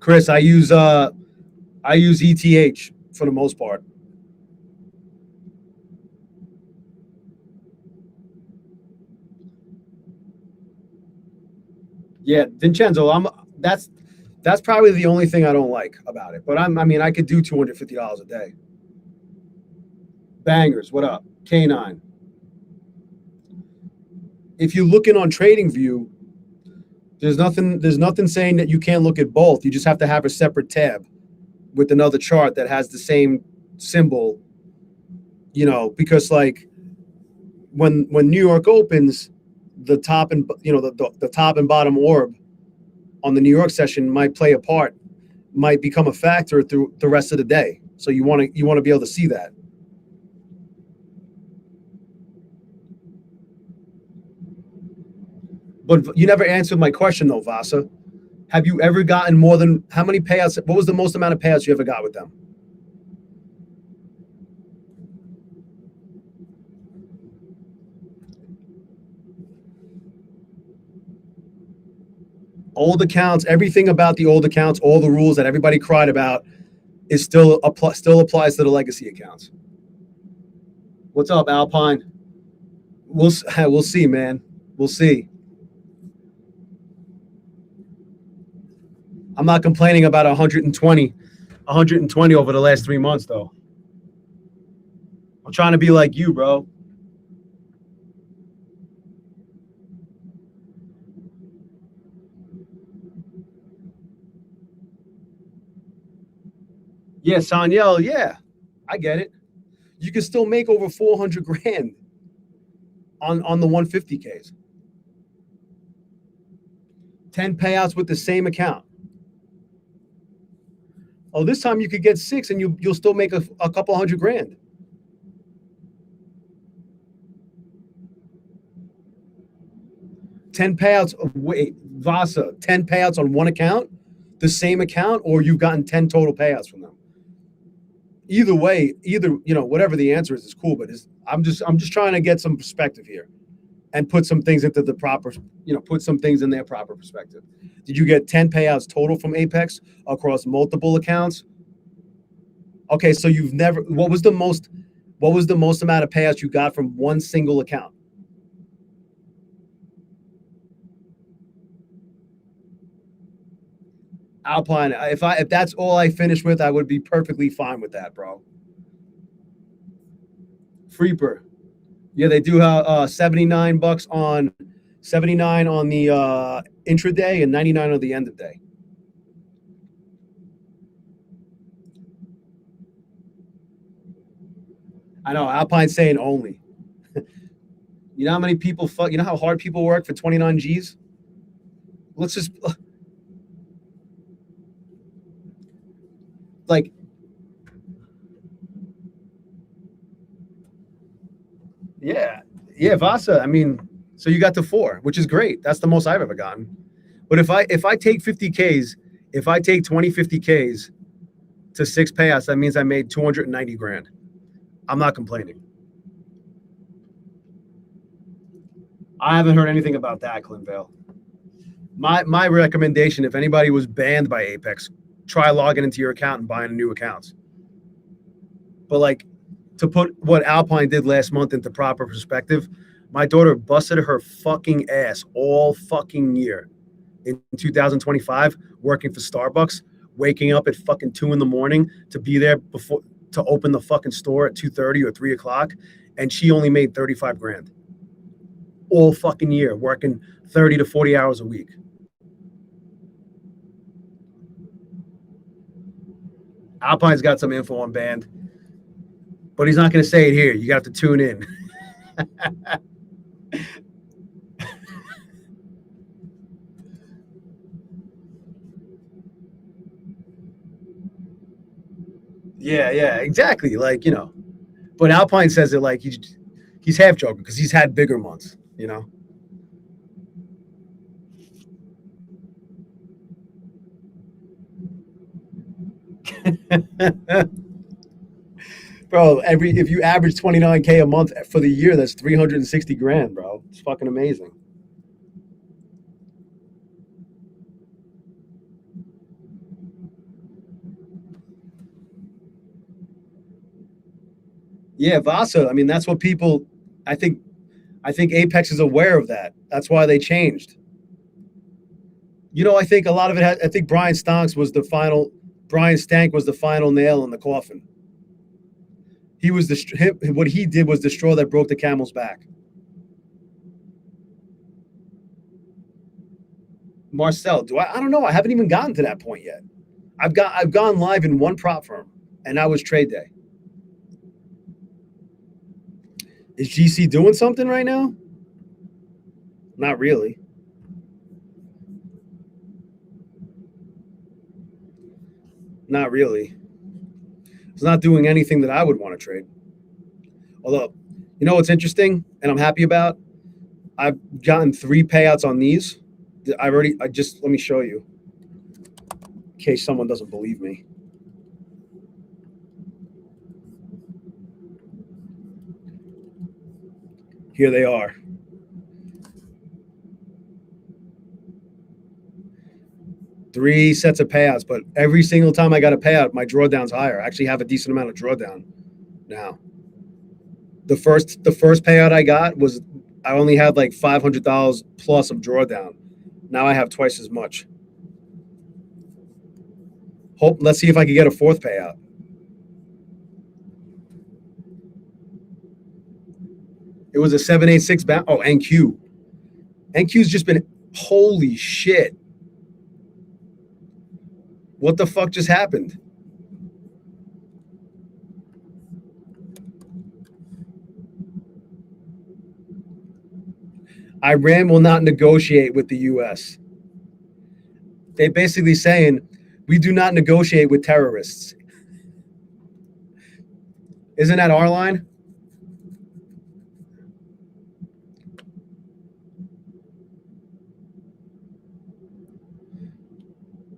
Chris, I use ETH for the most part. Yeah, Vincenzo, that's probably the only thing I don't like about it. But I mean, I could do $250 a day. Bangers, what up? K9. If you're looking on TradingView, there's nothing saying that you can't look at both. You just have to have a separate tab with another chart that has the same symbol, because like when New York opens, the top and the top and bottom orb on the New York session might play a part, might become a factor through the rest of the day. So you want to be able to see that. But you never answered my question though, Vasa. Have you ever gotten more than how many payouts? What was the most amount of payouts you ever got with them? Old accounts, everything about the old accounts, all the rules that everybody cried about is still applies to the legacy accounts. What's up, Alpine? We'll see, man. We'll see. I'm not complaining about 120 over the last 3 months though. I'm trying to be like you, bro. Yeah, Sanyel, yeah, I get it. You can still make over 400 grand on the 150Ks. 10 payouts with the same account. Oh, this time you could get 6 and you'll still make a couple hundred grand. Wait, Vasa, 10 payouts on one account, the same account, or you've gotten 10 total payouts from them. Either way, whatever the answer is cool. But I'm just trying to get some perspective here, and put some things into the proper, put some things in their proper perspective. Did you get 10 payouts total from Apex across multiple accounts? Okay, so you've never. What was the most amount of payouts you got from one single account? Alpine. If that's all I finish with, I would be perfectly fine with that, bro. Freeper. Yeah, they do have $79 on 79 on the intraday and 99 on the end of day. I know Alpine's saying only. You know how many people you know how hard people work for 29 G's? Let's just like yeah, Vasa. I mean, so you got to 4, which is great. That's the most I've ever gotten. But if I take 50Ks, if I take 50Ks to 6 payouts, that means I made 290 grand. I'm not complaining. I haven't heard anything about that, Clinvale. My recommendation, if anybody was banned by Apex, try logging into your account and buying new accounts. But like, to put what Alpine did last month into proper perspective, my daughter busted her fucking ass all fucking year in 2025 working for Starbucks, waking up at fucking 2 a.m. to be there to open the fucking store at 2:30 or 3 o'clock, and she only made 35 grand all fucking year, working 30 to 40 hours a week. Alpine's got some info on Band, but he's not going to say it here. You got to tune in. Yeah, exactly. Like, but Alpine says it like he's half joking because he's had bigger months, Bro, if you average 29K a month for the year, that's 360 grand, bro. It's fucking amazing. Yeah, Vasa. I mean, that's what people. I think. I think Apex is aware of that. That's why they changed. I think a lot of it. I think Brian Stank was the final. Brian Stank was the final nail in the coffin. He was what he did was the straw that broke the camel's back. Marcel, I don't know. I haven't even gotten to that point yet. I've gone live in one prop firm, and that was trade day. Is GC doing something right now? Not really. Not really. It's not doing anything that I would want to trade. Although, what's interesting and I'm happy about? I've gotten 3 payouts on these. Let me show you in case someone doesn't believe me. Here they are. Three sets of payouts, but every single time I got a payout, my drawdown's higher. I actually have a decent amount of drawdown now. The first payout I got was I only had like $500 plus of drawdown. Now I have twice as much. Let's see if I can get a 4th payout. It was a 786 bound. Oh, NQ. NQ's just been holy shit. What the fuck just happened? Iran will not negotiate with the U.S. They're basically saying, we do not negotiate with terrorists. Isn't that our line?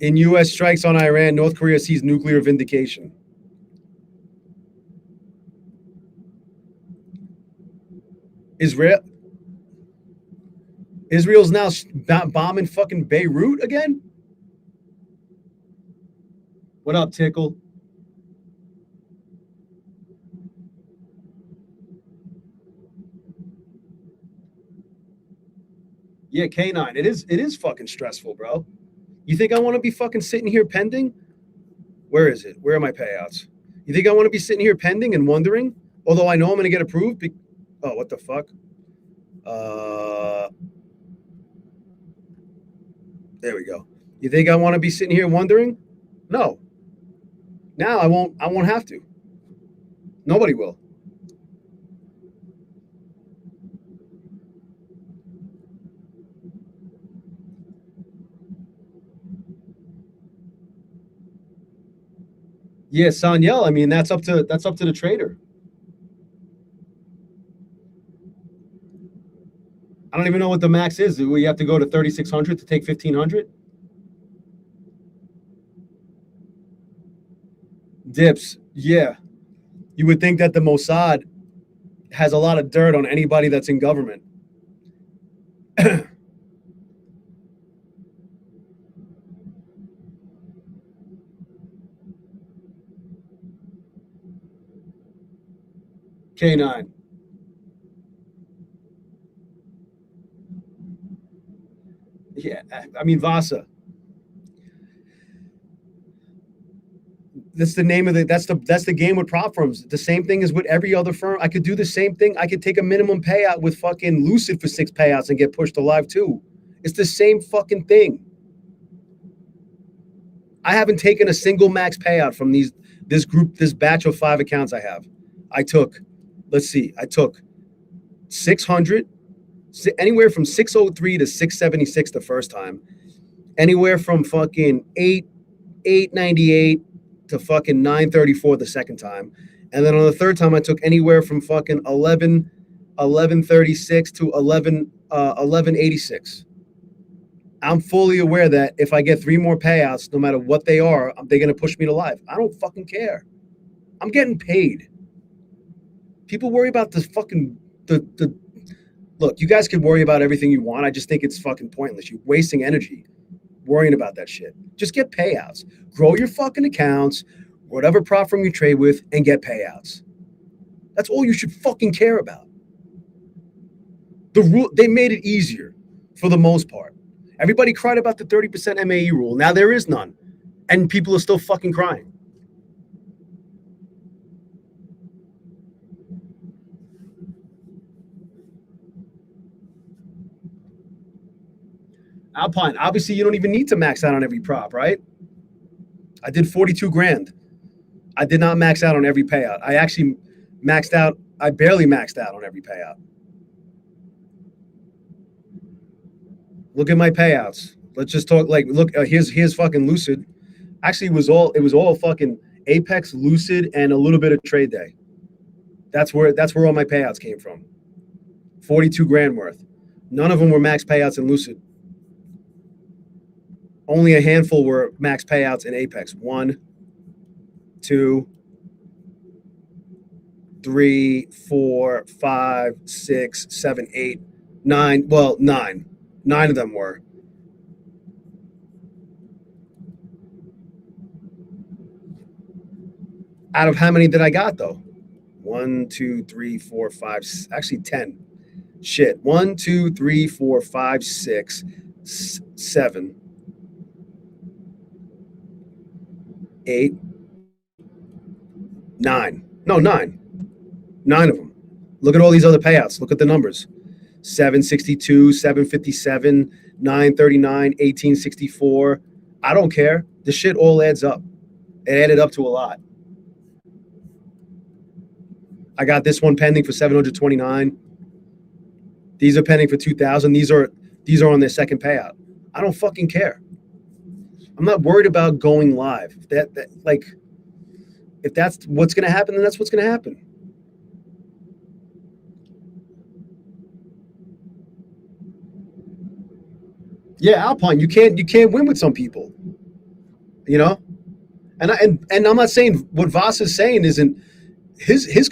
In U.S. strikes on Iran, North Korea sees nuclear vindication. Israel's now bombing fucking Beirut again? What up, Tickle? Yeah, K9. It is fucking stressful, bro. You think I want to be fucking sitting here pending? Where is it? Where are my payouts? You think I want to be sitting here pending and wondering? Although I know I'm going to get approved. Oh, what the fuck? There we go. You think I want to be sitting here wondering? No. Now I won't have to. Nobody will. Yeah, Sanyel, I mean that's up to the trader. I don't even know what the max is. Do we have to go to 3,600 to take 1,500? Dips, yeah. You would think that the Mossad has a lot of dirt on anybody that's in government. K9. Yeah, I mean Vasa. That's the name of that's the game with prop firms. The same thing as with every other firm. I could do the same thing. I could take a minimum payout with fucking Lucid for 6 payouts and get pushed to live too. It's the same fucking thing. I haven't taken a single max payout from this batch of 5 accounts I have. I took 600, anywhere from 603 to 676 the first time, anywhere from fucking 898 to fucking 934 the second time, and then on the third time I took anywhere from fucking 1136 to 1186. I'm fully aware that if I get 3 more payouts, no matter what they are, they're gonna push me to live. I don't fucking care. I'm getting paid. People worry about the fucking the look, you guys can worry about everything you want. I just think it's fucking pointless. You're wasting energy worrying about that shit. Just get payouts. Grow your fucking accounts, whatever prop firm you trade with, and get payouts. That's all you should fucking care about. The rule, they made it easier for the most part. Everybody cried about the 30% MAE rule. Now there is none. And people are still fucking crying. Alpine, obviously you don't even need to max out on every prop, right? I did 42 grand. I did not max out on every payout. I actually maxed out. I barely maxed out on every payout. Look at my payouts. Let's just talk. Like, look, here's fucking Lucid. Actually, it was all fucking Apex, Lucid, and a little bit of Trade Day. That's where all my payouts came from. 42 grand worth. None of them were max payouts in Lucid. Only a handful were max payouts in Apex. 1, 2, 3, 4, 5, 6, 7, 8, 9. Well, 9. 9 of them were. Out of how many did I got though? 1, 2, 3, 4, 5. Actually, 10. Shit. 1, 2, 3, 4, 5, 6, 7, 8, 9. No, 9. 9 of them. Look at all these other payouts. Look at the numbers. 762, 757, 939, 1864. I don't care. The shit all adds up. It added up to a lot. I got this one pending for 729. These are pending for 2,000. These are on their second payout. I don't fucking care. I'm not worried about going live. If that's what's going to happen, then that's what's going to happen. Yeah, Alpine, you can't win with some people, you know. And I'm not saying what Voss is saying isn't his his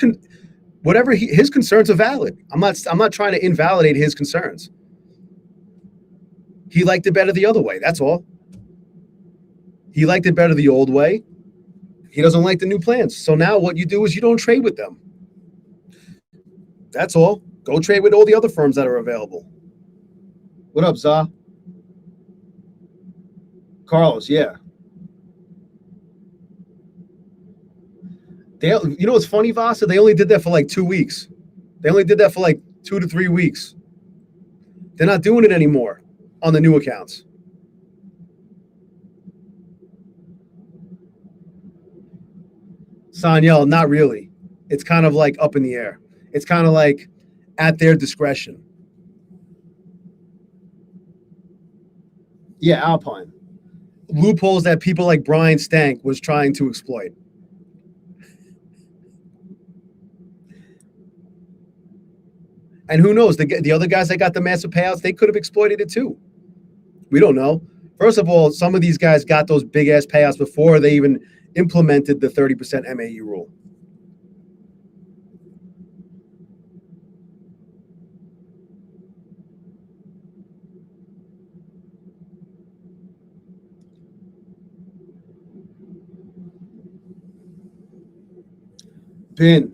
concerns are valid. I'm not trying to invalidate his concerns. He liked it better the other way. That's all. He liked it better the old way. He doesn't like the new plans. So now what you do is you don't trade with them. That's all. Go trade with all the other firms that are available. What up, Za? Carlos, yeah. You know what's funny, Vasa? They only did that for like 2 weeks. They only did that for like 2 to 3 weeks. They're not doing it anymore on the new accounts. Sanyel, not really. It's kind of like up in the air. It's kind of like at their discretion. Yeah, Alpine. Loopholes that people like Brian Stank was trying to exploit. And who knows? The other guys that got the massive payouts, they could have exploited it too. We don't know. First of all, some of these guys got those big ass payouts before they even implemented the 30% MAE rule. Pin.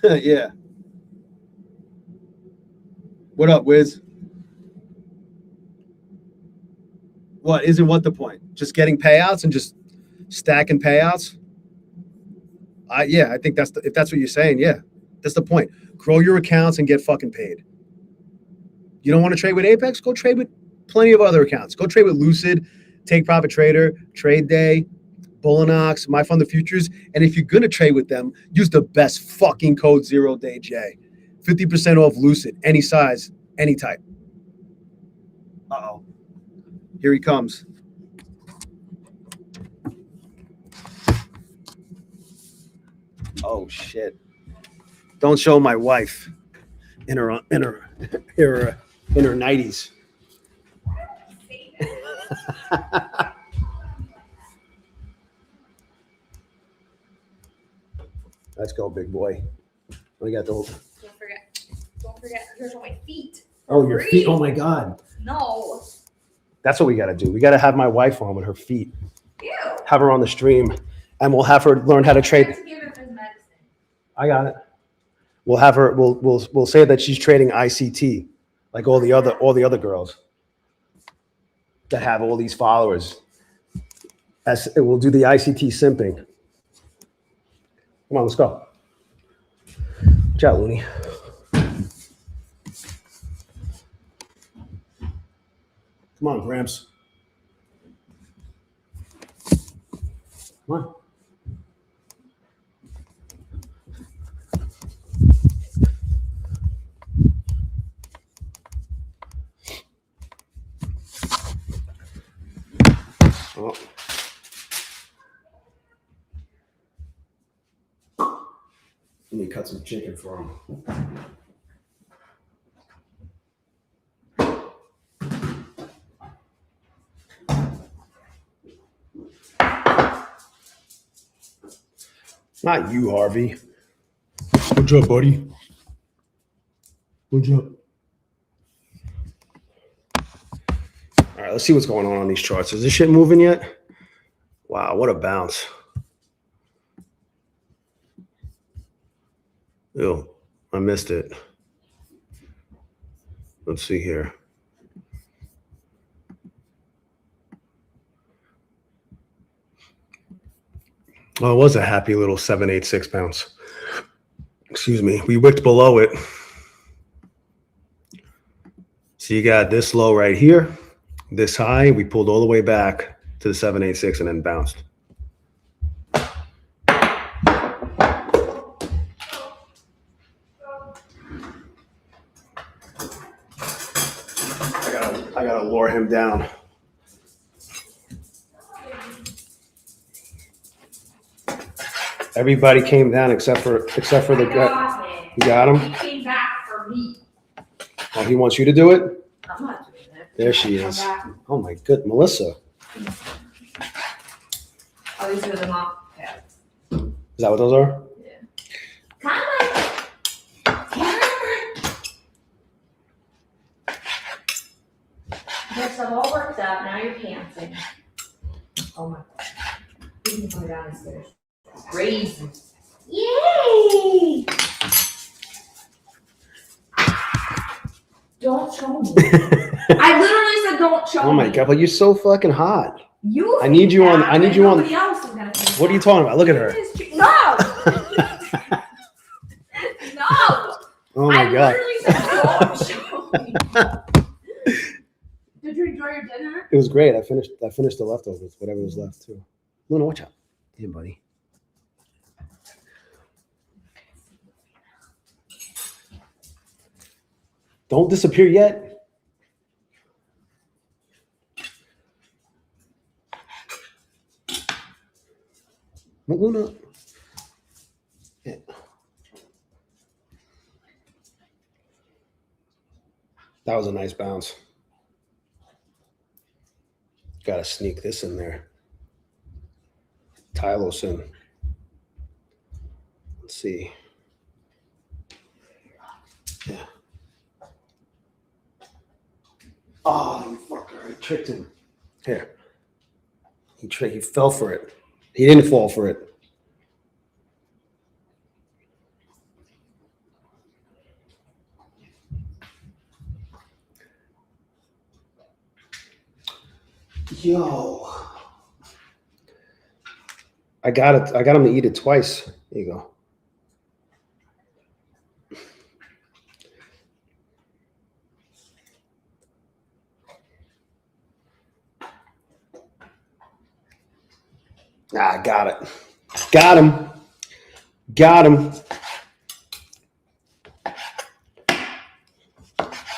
Yeah. What up, Wiz? What isn't what the point? Just getting payouts and just stacking payouts? Yeah, I think if that's what you're saying, yeah. That's the point. Grow your accounts and get fucking paid. You don't want to trade with Apex? Go trade with plenty of other accounts. Go trade with Lucid, Take Profit Trader, Trade Day, Bullinox, My Fund the Futures. And if you're going to trade with them, use the best fucking code 0DayJ. 50% off Lucid, any size, any type. Uh-oh. Here he comes. Oh, shit. Don't show my wife in her 90s. Let's go, big boy. We got those.
Don't forget. Here's all my feet.
Oh, your feet. Oh my God.
No.
That's what we got to do. We got to have my wife on with her feet.
Ew.
have her on the stream, and we'll have her learn how to trade.
Give him his medicine.
I got it. We'll have her. We'll say that she's trading ICT, like all the other girls that have all these followers. We'll do the ICT simping. Come on, let's go. Chat, Looney. Come on, Gramps. Come on. Oh. Let me cut some chicken for him. Not you, Harvey. What's up, buddy? What's up? All right, let's see what's going on these charts. Is this shit moving yet? Wow, what a bounce. Ew, I missed it. Let's see here. Well, it was a happy little 786 bounce. Excuse me. We wicked below it. So you got this low right here, this high. We pulled all the way back to the 786 and then bounced. I gotta lure him down. Everybody came down except for the guy. You got him?
He came back for me.
Oh, he wants you to do it?
I'm not doing it.
There she is. Oh my good, Melissa.
Oh, these are the mop pads.
Is that what those are?
Yeah. Come on. Come on. Yes, I'm all worked up. Now you're pantsing. Oh my God. You can come down the stairs. Crazy. Yay! Don't show me. I literally said don't show me.
Oh my god, but you're so fucking hot.
You.
I need you on. I need you on.
Nobody else is gonna think
What are you talking about? Look at her.
No. No.
Oh my god.
I literally said don't show me. Did you enjoy your dinner?
It was great. I finished the leftovers, whatever was left too. Luna, watch out. Hey, buddy. Don't disappear yet. Luna. Yeah. That was a nice bounce. Got to sneak this in there. Tylosin. Let's see. Yeah. Oh, you fucker. I tricked him. Here. He fell for it. He didn't fall for it. Yo. I got it. I got him to eat it twice. There you go. Ah, got it. Got him. Got him.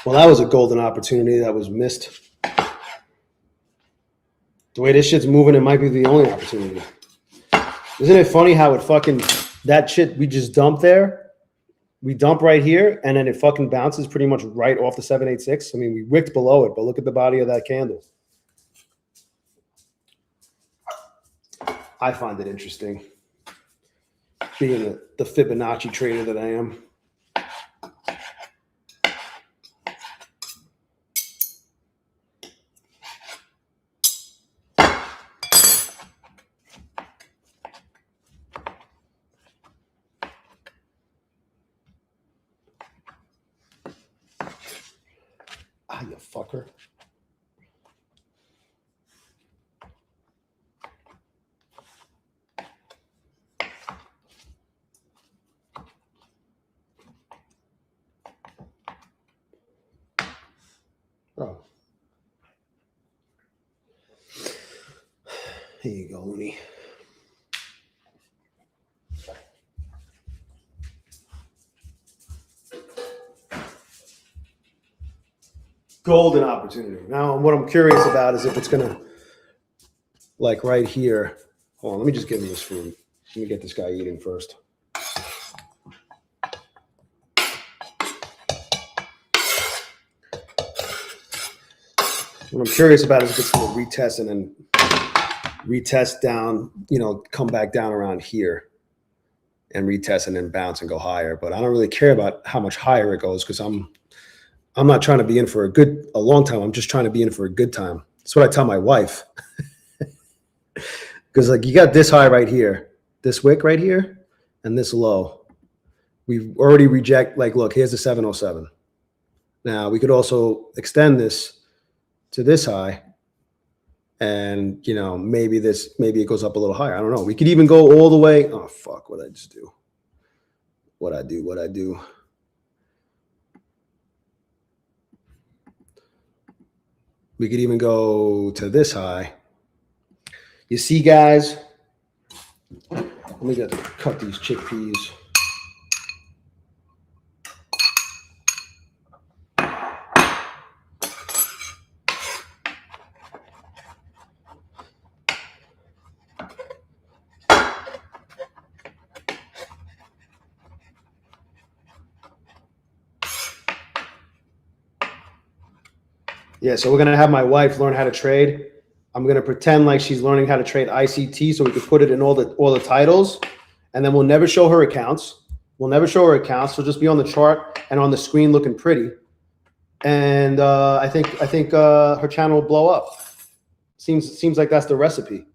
Well, that was a golden opportunity that was missed. The way this shit's moving, it might be the only opportunity. Isn't it funny how it fucking, that shit we just dumped there, we dump right here, and then it fucking bounces pretty much right off the 786. I mean, we wicked below it, but look at the body of that candle. I find it interesting, being the Fibonacci trader that I am. Motherfucker. Oh. Here you go, Looney. Golden opportunity. Now, what I'm curious about is if it's gonna, like right here. Hold on, let me just give him this food. Let me get this guy eating first. What I'm curious about is if it's gonna retest and then retest down, come back down around here and retest and then bounce and go higher. But I don't really care about how much higher it goes because I'm not trying to be in for a long time. I'm just trying to be in for a good time. That's what I tell my wife. Because like you got this high right here, this wick right here, and this low. We've already look, here's the 707. Now we could also extend this to this high. And maybe it goes up a little higher. I don't know. We could even go all the way. Oh fuck! What I just do? What I do? We could even go to this high. You see, guys? Let me cut these chickpeas. Yeah, so we're gonna have my wife learn how to trade. I'm gonna pretend like she's learning how to trade ICT, so we could put it in all the titles, and then we'll never show her accounts. She'll just be on the chart and on the screen looking pretty. And I think her channel will blow up. Seems like that's the recipe.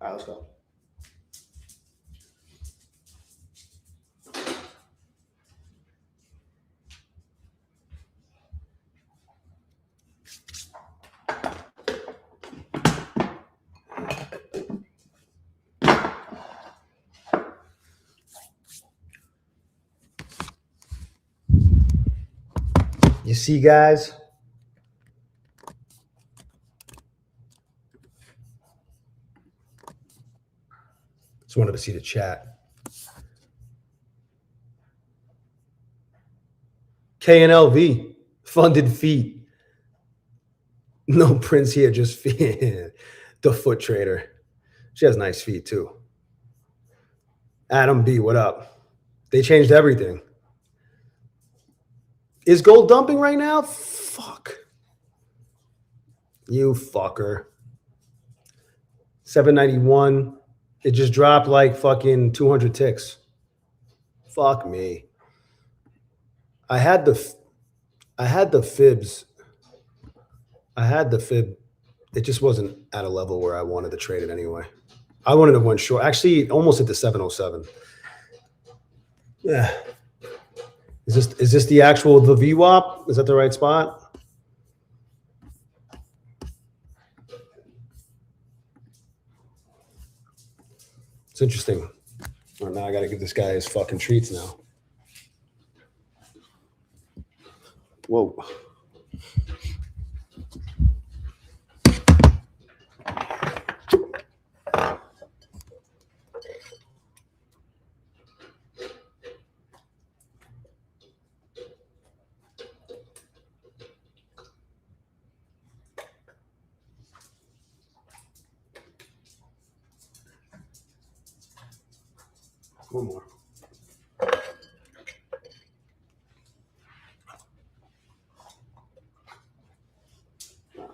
All right, let's go. You see, guys? Just wanted to see the chat. KNLV, funded feet. No prints here, just feet. The foot trader. She has nice feet too. Adam B, what up? They changed everything. Is gold dumping right now? Fuck. You fucker. 791. It just dropped like fucking 200 ticks. Fuck me. I had the fibs. I had the fib. It just wasn't at a level where I wanted to trade it anyway. I wanted to win short. Actually, almost at the 707. Yeah. Is this the actual VWAP? Is that the right spot? It's interesting. Well, now I got to give this guy his fucking treats now. Whoa. One more.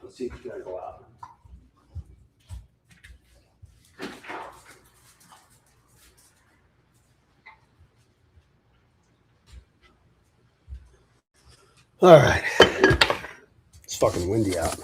Let's see if we can go out. All right. It's fucking windy out.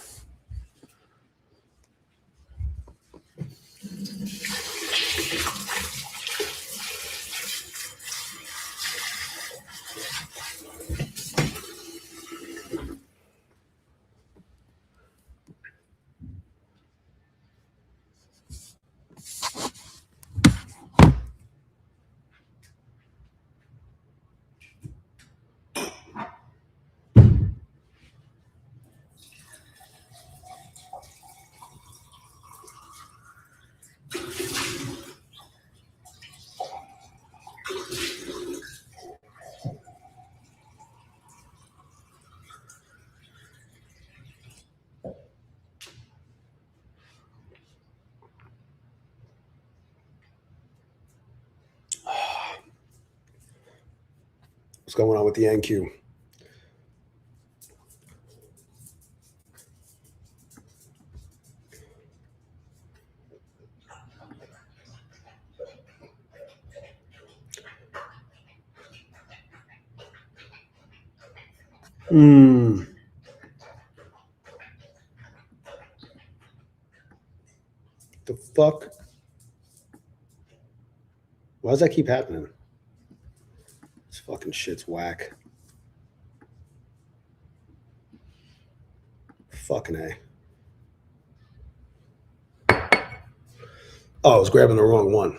What's going on with the NQ? The fuck? Why does that keep happening? This fucking shit's whack. Fucking A. Oh, I was grabbing the wrong one.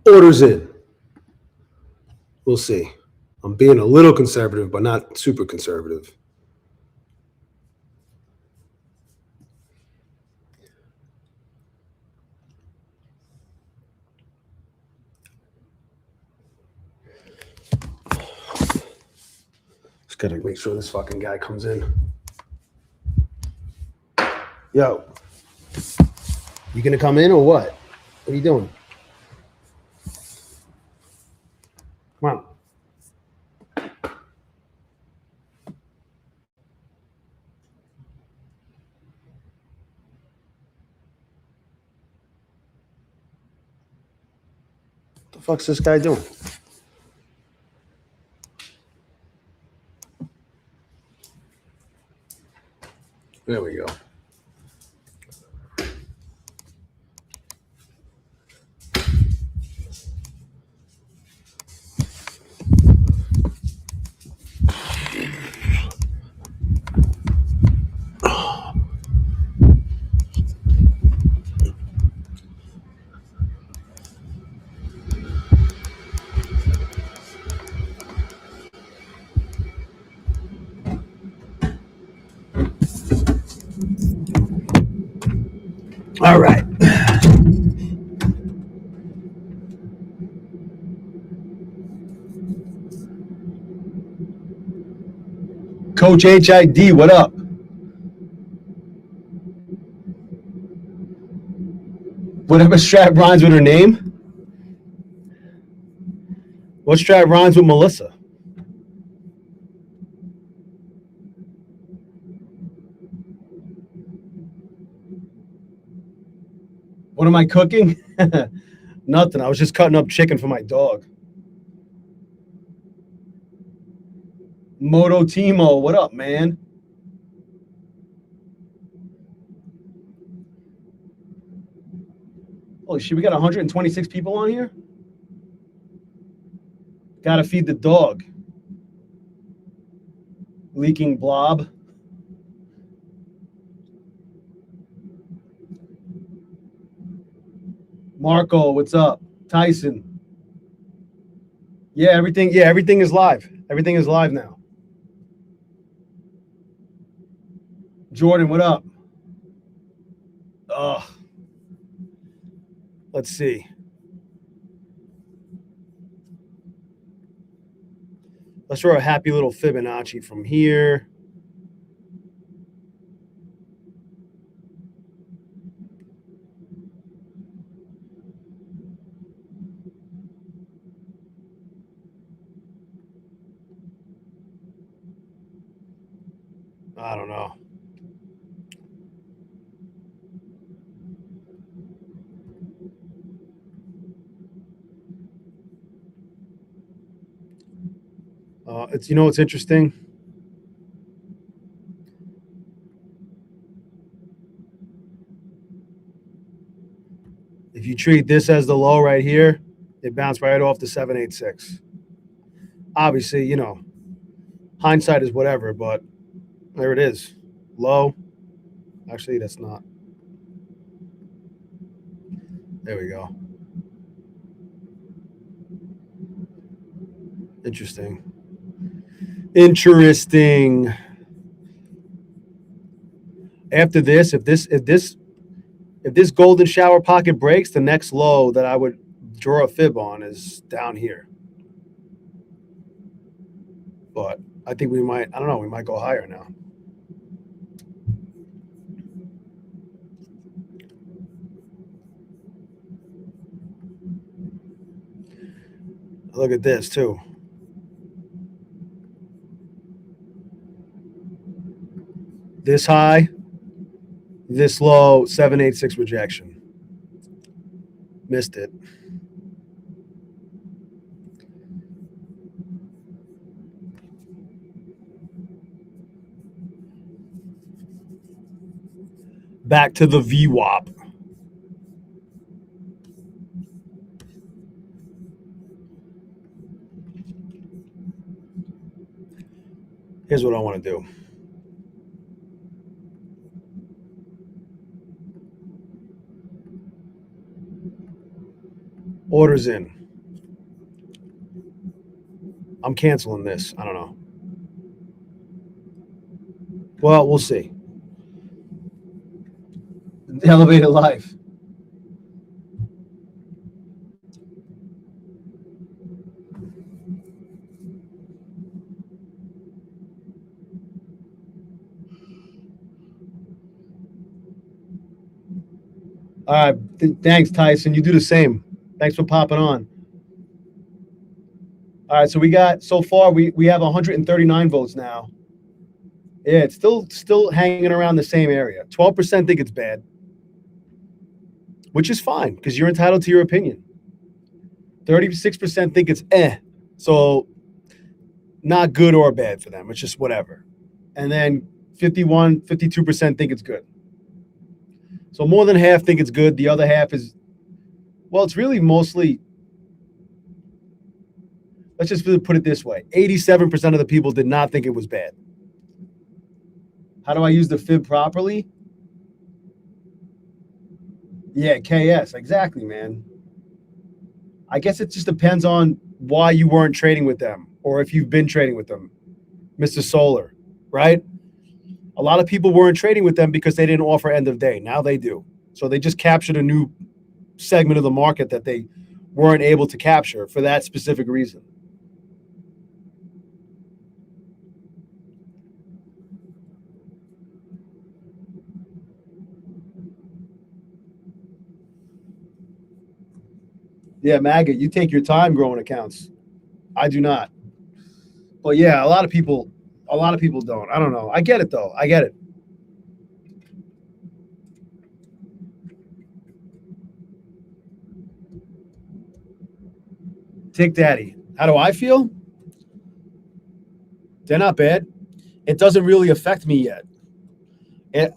Orders in. We'll see. I'm being a little conservative, but not super conservative. Just gotta make sure this fucking guy comes in. Yo, you gonna come in or what? What are you doing? Come on. What the fuck's this guy doing? There we go. All right. Coach HID, what up? Whatever strap rhymes with her name? What strap rhymes with Melissa? What am I cooking? Nothing. I was just cutting up chicken for my dog. Moto Timo, what up, man? Holy shit, we got 126 people on here? Gotta feed the dog. Leaking blob. Marco, what's up? Tyson. Yeah, everything is live. Everything is live now. Jordan, what up? Let's see. Let's throw a happy little Fibonacci from here. I don't know. It's interesting. If you treat this as the low right here, it bounced right off the 786. Obviously, hindsight is whatever, but there it is. Low. Actually, that's not. There we go. Interesting. After this, if this golden shower pocket breaks, the next low that I would draw a fib on is down here. But I think we might go higher now. Look at this too. This high, this low, 786 rejection. Missed it. Back to the VWAP. Here's what I want to do. Orders in. I'm canceling this. I don't know. Well, we'll see. Elevated life. All right. Thanks, Tyson. You do the same. Thanks for popping on. All right. So so far we have 139 votes now. Yeah, it's still hanging around the same area. 12% think it's bad, which is fine because you're entitled to your opinion. 36% think it's so not good or bad for them. It's just whatever. And then 52% think it's good. So more than half think it's good. The other half is, well, it's really mostly, let's just put it this way. 87% of the people did not think it was bad. How do I use the fib properly? Yeah, KS. Exactly, man. I guess it just depends on why you weren't trading with them or if you've been trading with them, Mr. Solar, right? A lot of people weren't trading with them because they didn't offer end of day. Now they do. So they just captured a new segment of the market that they weren't able to capture for that specific reason. Yeah, Maggot, you take your time growing accounts. I do not. But yeah, a lot of people don't. I don't know. I get it though. I get it. Tick Daddy. How do I feel? They're not bad. It doesn't really affect me yet.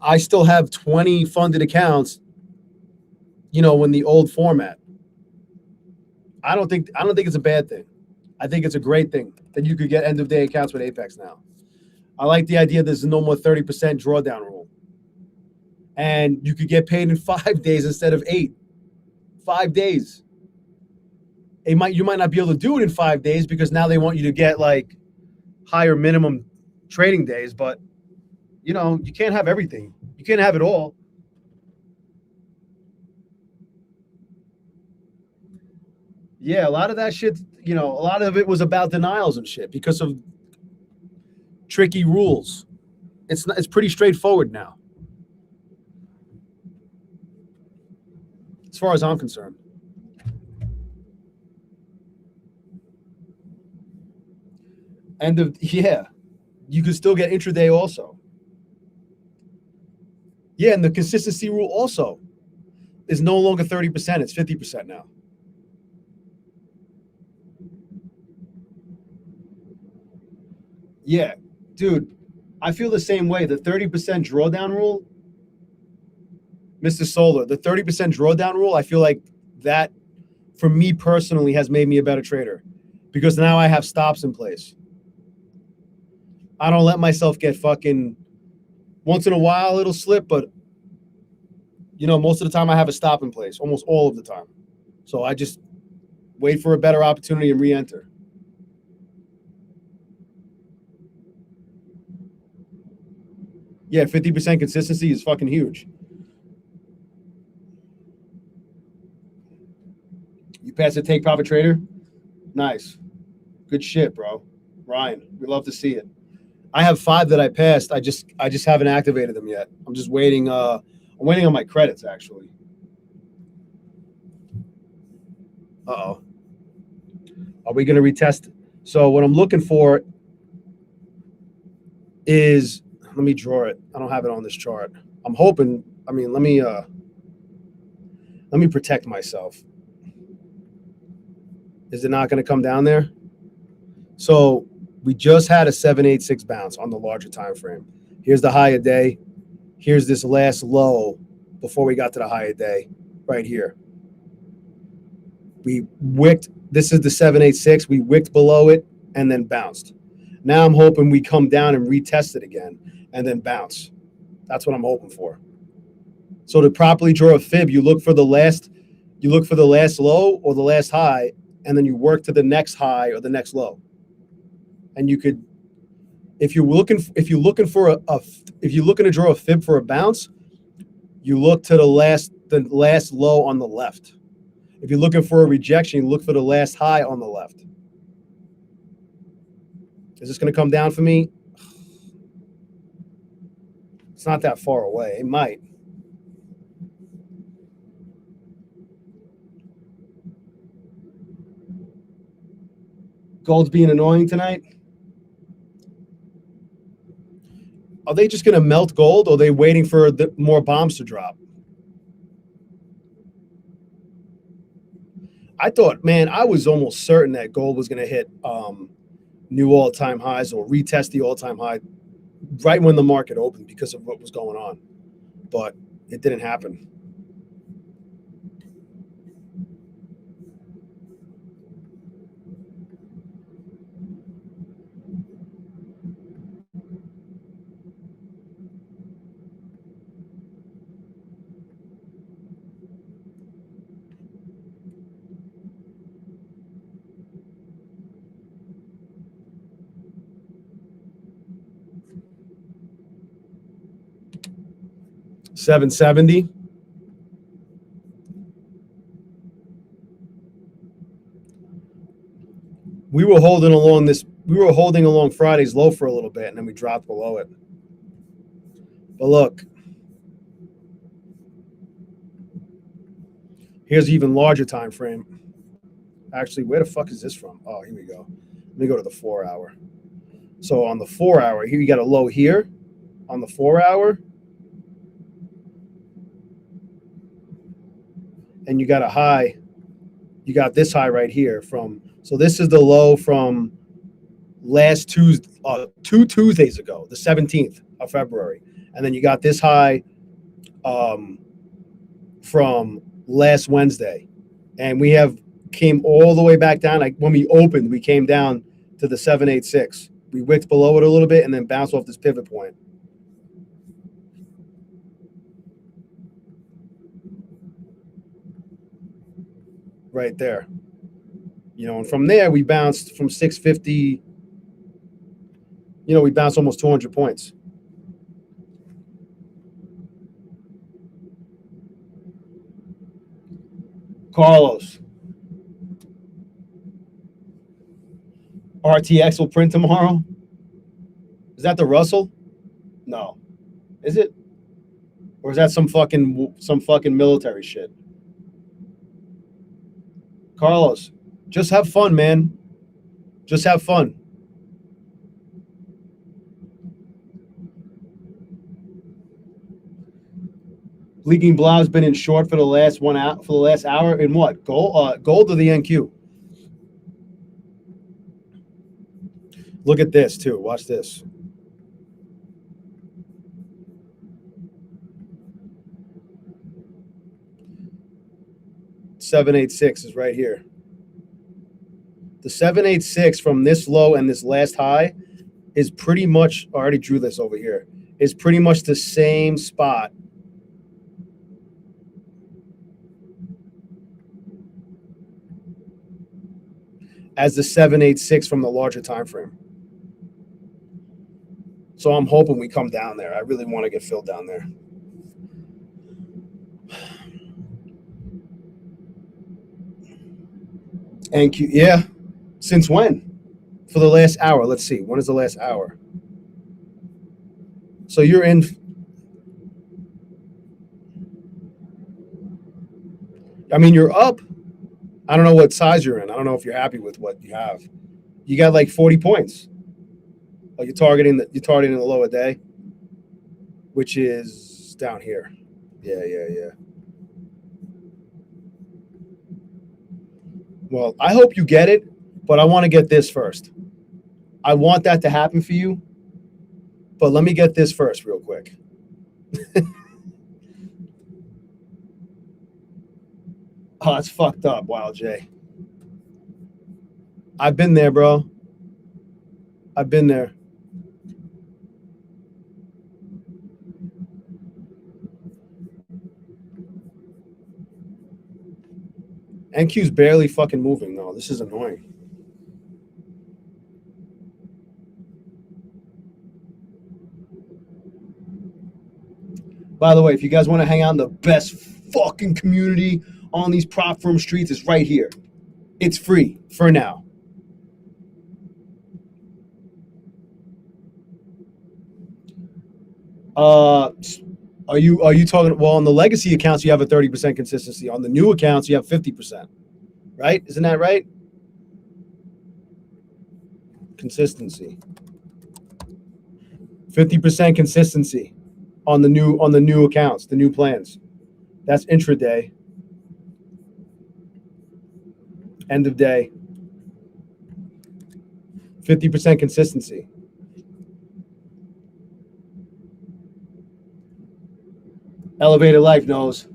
I still have 20 funded accounts, in the old format. I don't think it's a bad thing. I think it's a great thing that you could get end of day accounts with Apex now. I like the idea there's no more 30% drawdown rule. And you could get paid in 5 days instead of 8. 5 days. You might not be able to do it in 5 days because now they want you to get like higher minimum trading days, but you can't have everything. You can't have it all. Yeah, a lot of that shit, a lot of it was about denials and shit because of tricky rules. It's pretty straightforward now, as far as I'm concerned. You can still get intraday also. Yeah, and the consistency rule also is no longer 30%, it's 50% now. Yeah, dude, I feel the same way. The 30% drawdown rule, Mr. Solar, the 30% drawdown rule, I feel like that, for me personally, has made me a better trader because now I have stops in place. I don't let myself get fucking, once in a while it'll slip, but most of the time I have a stop in place, almost all of the time. So I just wait for a better opportunity and re-enter. Yeah, 50% consistency is fucking huge. You pass a take profit trader? Nice. Good shit, bro. Ryan, we love to see it. I have 5 that I passed. I just haven't activated them yet. I'm just waiting. I'm waiting on my credits actually. Uh-oh. Are we gonna retest? So what I'm looking for is, let me draw it. I don't have it on this chart. I'm hoping, let me protect myself. Is it not gonna come down there? So we just had a 786 bounce on the larger time frame. Here's the high of day. Here's this last low before we got to the high of day right here. We wicked, this is the 786. We wicked below it and then bounced. Now I'm hoping we come down and retest it again and then bounce. That's what I'm hoping for. So to properly draw a fib, you look for the last low or the last high, and then you work to the next high or the next low. And you could, if you're looking to draw a fib for a bounce, you look to the last low on the left. If you're looking for a rejection, you look for the last high on the left. Is this going to come down for me? It's not that far away. It might. Gold's being annoying tonight. Are they just going to melt gold, or are they waiting for more bombs to drop? I thought, man, I was almost certain that gold was going to hit new all-time highs or retest the all-time high right when the market opened because of what was going on. But it didn't happen. $770. We were holding along Friday's low for a little bit, and then we dropped below it. But look, here's an even larger time frame. Actually, where the fuck is this from? Oh, here we go. Let me go to the 4 hour. So on the 4 hour, here you got a low here on the 4 hour. And you got a high. You got this high right here so this is the low from last Tuesday, 2 Tuesdays ago, the 17th of February. And then you got this high from last Wednesday. And we came all the way back down. Like when we opened, we came down to the 786. We wicked below it a little bit and then bounced off this pivot point. Right there. And from there we bounced from 650. We bounced almost 200 points. Carlos. RTX will print tomorrow. Is that the Russell? No. Is it? Or is that some fucking military shit? Carlos, just have fun, man. Just have fun. Leaking Blau's been in short for the last hour. In what? Gold or the NQ? Look at this too. Watch this. $786 is right here. The 786 from this low and this last high is pretty much, I already drew this over here, is pretty much the same spot as the 786 from the larger time frame. So I'm hoping we come down there. I really want to get filled down there. And yeah, since when? For the last hour. Let's see. When is the last hour? So you're in. I mean, you're up. I don't know what size you're in. I don't know if you're happy with what you have. You got like 40 points. Oh, you're targeting the lower day, which is down here. Yeah. Well, I hope you get it, but I want to get this first. I want that to happen for you, but let me get this first real quick. Oh, it's fucked up, Wild J. I've been there, bro. I've been there. NQ's barely fucking moving, though. This is annoying. By the way, if you guys want to hang out in the best fucking community on these prop firm streets, it's right here. It's free for now. Are you talking? Well, on the legacy accounts, you have a 30% consistency. On the new accounts, you have 50%. Right? Isn't that right? Consistency. 50% consistency on the new accounts, the new plans. That's intraday. End of day. 50% consistency. Elevated Life knows.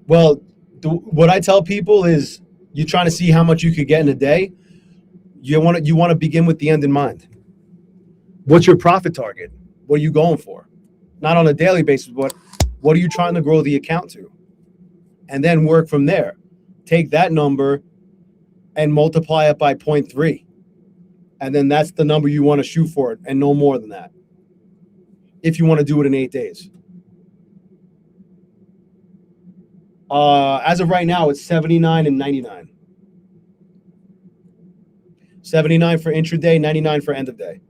Well, what I tell people is you're trying to see how much you could get in a day. You want to begin with the end in mind. What's your profit target? What are you going for? Not on a daily basis, but what are you trying to grow the account to? And then work from there. Take that number and multiply it by 0.3. And then that's the number you want to shoot for it, and no more than that. If you want to do it in 8 days. As of right now, it's 79 and 99. 79 for intraday, 99 for end of day.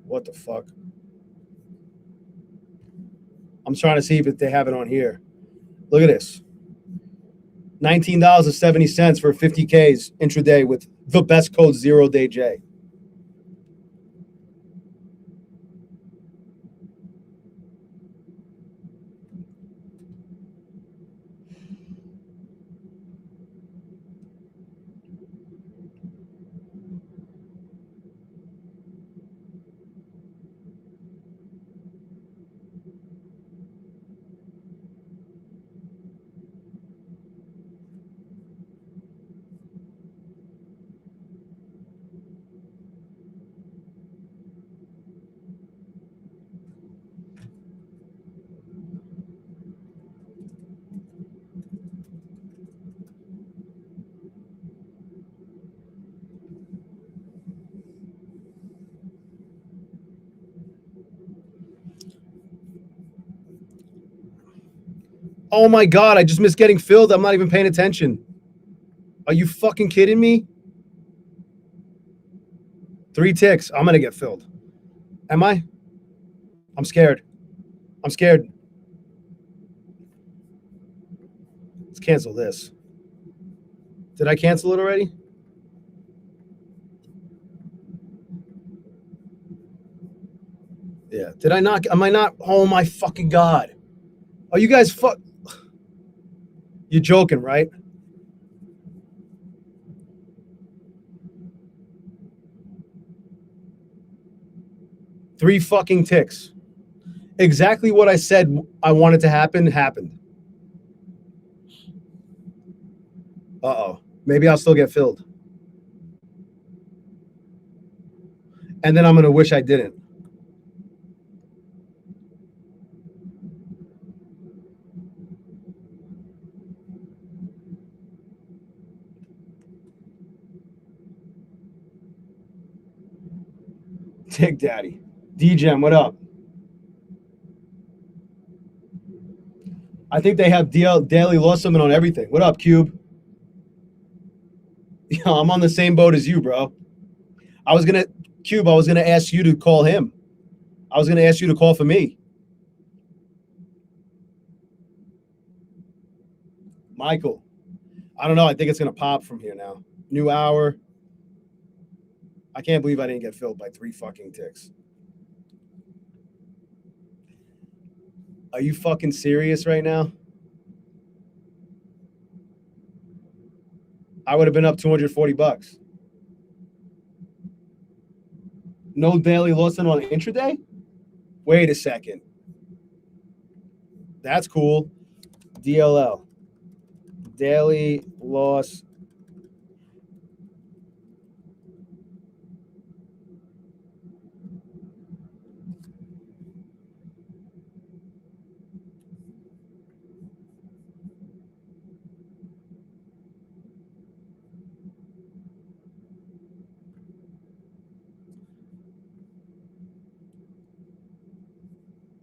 What the fuck? I'm trying to see if they have it on here. Look at this. $19.70 for 50Ks intraday with the best code 0DayJ. Oh my God, I just missed getting filled. I'm not even paying attention. Are you fucking kidding me? 3 ticks. I'm going to get filled. Am I? I'm scared. I'm scared. cancel this. Did I cancel it already? Yeah. Did I not? Am I not? Oh my fucking God. Are you guys You're joking, right? Three fucking ticks. Exactly what I said I wanted to happen happened. Uh-oh. Maybe I'll still get filled. And then I'm going to wish I didn't. Tick Daddy. D-Gem, what up? I think they have daily loss limit on everything. What up, Cube? Yeah, I'm on the same boat as you, bro. I was gonna ask you to call him. I was gonna ask you to call for me. Michael. I don't know. I think it's gonna pop from here now. New hour. I can't believe I didn't get filled by 3 fucking ticks. Are you fucking serious right now? I would have been up $240. No daily loss on intraday? Wait a second. That's cool. DLL. Daily loss.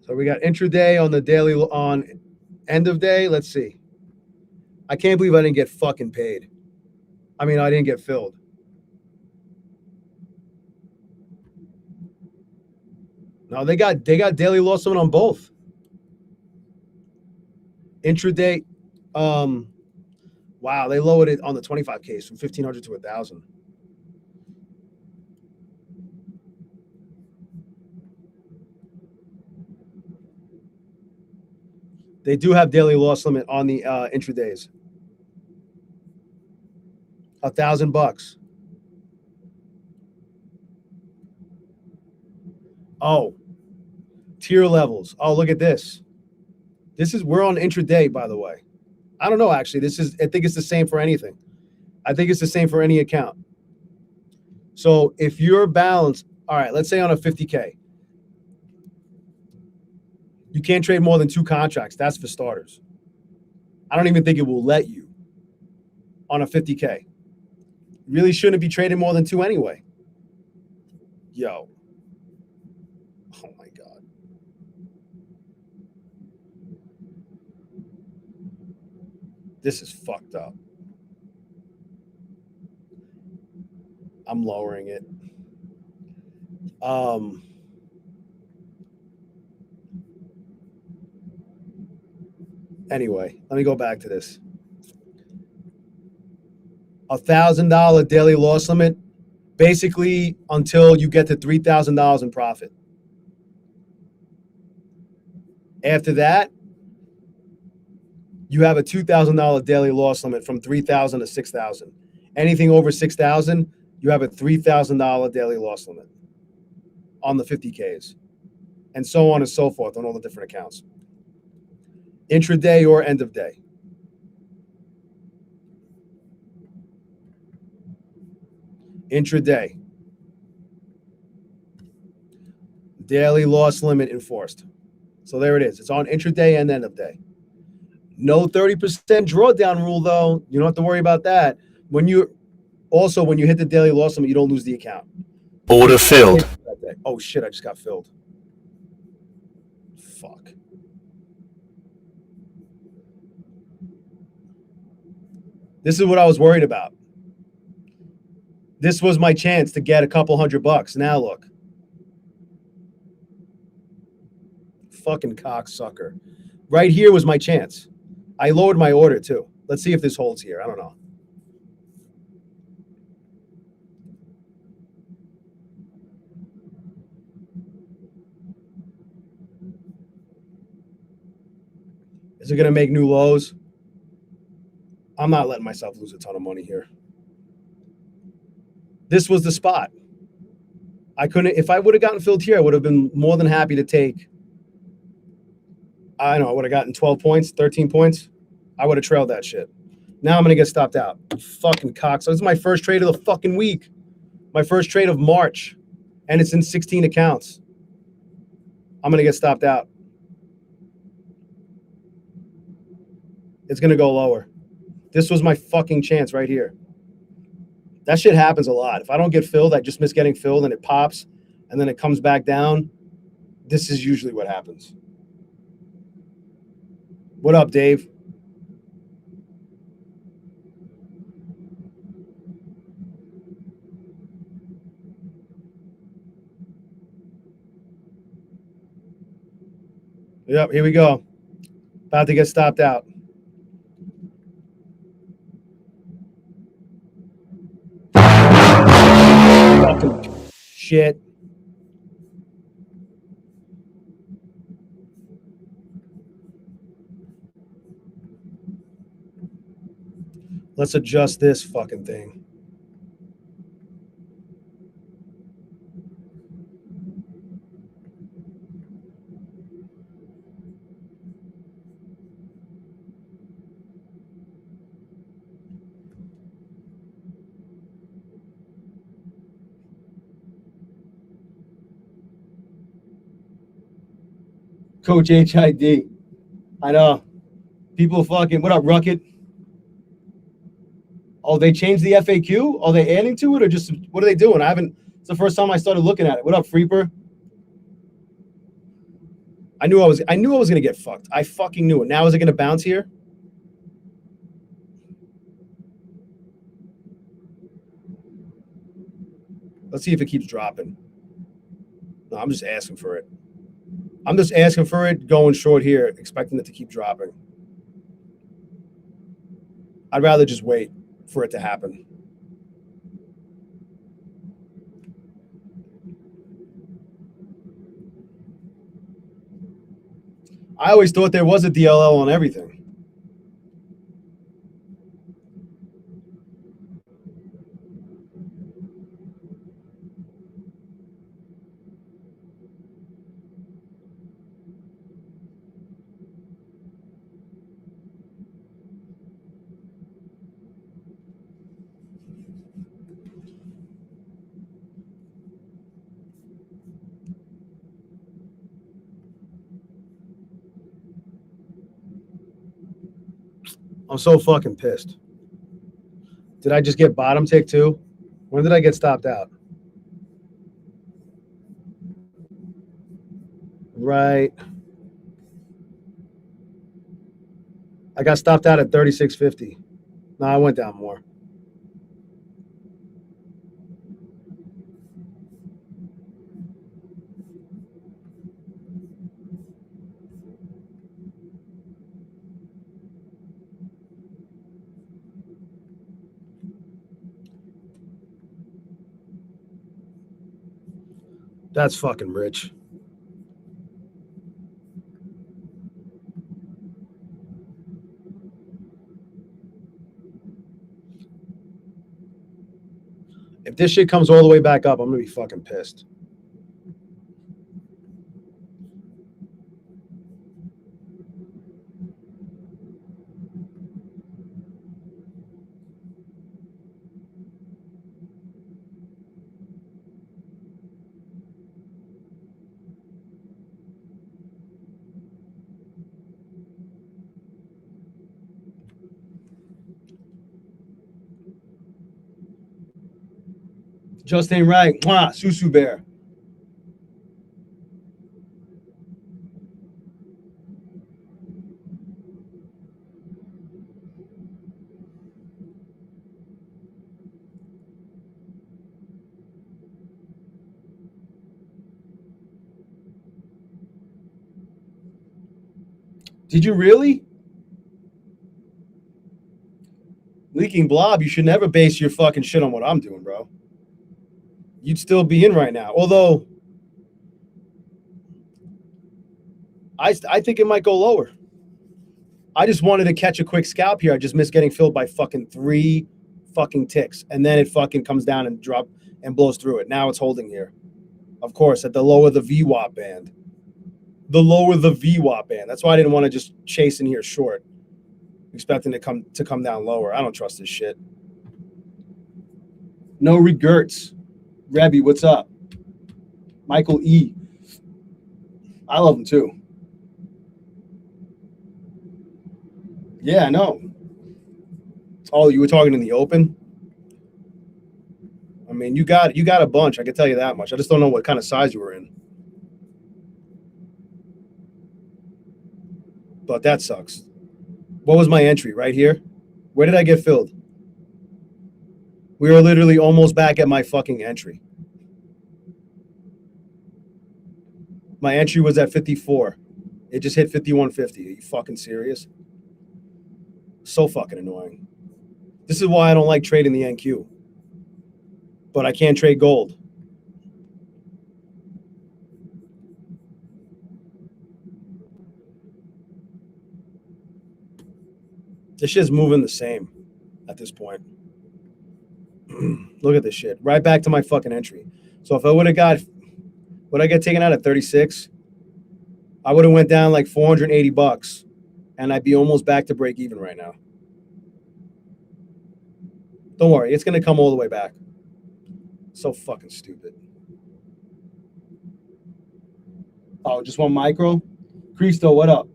So we got intraday on the daily on end of day. Let's see. I can't believe I didn't get fucking paid. I mean, I didn't get filled. No, they got daily loss limit on both. Intraday, wow, they lowered it on the 25Ks from 1,500 to 1,000. They do have daily loss limit on the intradays. $1,000. Oh, tier levels. Oh, look at this. We're on intraday, by the way. I don't know, actually. I think it's the same for anything. I think it's the same for any account. So if your balance, all right, let's say on a 50K, you can't trade more than 2 contracts. That's for starters. I don't even think it will let you on a 50K. You really shouldn't be trading more than 2 anyway. Yo. Oh my God. This is fucked up. I'm lowering it. Anyway, let me go back to this. $1,000 daily loss limit, basically until you get to $3,000 in profit. After that, you have a $2,000 daily loss limit from 3,000 to 6,000. Anything over 6,000, you have a $3,000 daily loss limit on the 50Ks, and so on and so forth on all the different accounts. Intraday or end of day. Intraday. Daily loss limit enforced. So there it is. It's on intraday and end of day. No 30% drawdown rule, though. You don't have to worry about that. When you hit the daily loss limit, you don't lose the account.
Order filled.
Oh, shit, I just got filled. Fuck. This is what I was worried about. This was my chance to get a couple $100. Now look. Fucking cocksucker. Right here was my chance. I lowered my order too. Let's see if this holds here. I don't know. Is it going to make new lows? I'm not letting myself lose a ton of money here. This was the spot. I couldn't, if I would have gotten filled here, I would have been more than happy to take, I don't know, I would have gotten 12 points, 13 points. I would have trailed that shit. Now I'm going to get stopped out. Fucking cock. So this is my first trade of the fucking week. My first trade of March. And it's in 16 accounts. I'm going to get stopped out. It's going to go lower. This was my fucking chance right here. That shit happens a lot. If I don't get filled, I just miss getting filled and it pops and then it comes back down. This is usually what happens. What up, Dave? Yep, here we go. About to get stopped out. Fucking shit. Let's adjust this fucking thing. Coach HID. I know. People fucking, what up, Rucket? Oh, they changed the FAQ? Are they adding to it or just, what are they doing? It's the first time I started looking at it. What up, Freeper? I knew I was gonna get fucked. I fucking knew it. Now is it gonna bounce here? Let's see if it keeps dropping. No, I'm just asking for it. I'm just asking for it, going short here, expecting it to keep dropping. I'd rather just wait for it to happen. I always thought there was a DLL on everything. I'm so fucking pissed. Did I just get bottom tick too? When did I get stopped out? Right. I got stopped out at 36.50. No, I went down more. That's fucking rich. If this shit comes all the way back up, I'm gonna be fucking pissed. Just ain't right. Mwah, Susu Bear. Did you really? leaking blob, you should never base your fucking shit on what I'm doing, bro. You'd still be in right now. Although, I think it might go lower. I just wanted to catch a quick scalp here. I just missed getting filled by fucking 3 fucking ticks. And then it fucking comes down and blows through it. Now it's holding here. Of course, at the lower the VWAP band. The lower the VWAP band. That's why I didn't want to just chase in here short. Expecting it to come down lower. I don't trust this shit. No regrets. Rebby, what's up? Michael E. I love him too. Yeah, I know. Oh, you were talking in the open? I mean, you got a bunch. I can tell you that much. I just don't know what kind of size you were in. But that sucks. What was my entry? Right here? Where did I get filled? We were literally almost back at my fucking entry. My entry was at 54. It just hit 51.50. Are you fucking serious? So fucking annoying. This is why I don't like trading the NQ. But I can't trade gold. This shit's moving the same at this point. Look at this shit. Right back to my fucking entry. So if I would I get taken out at 36? I would have went down like $480 and I'd be almost back to break even right now. Don't worry, it's gonna come all the way back. So fucking stupid. Oh, just one micro? Cristo, what up?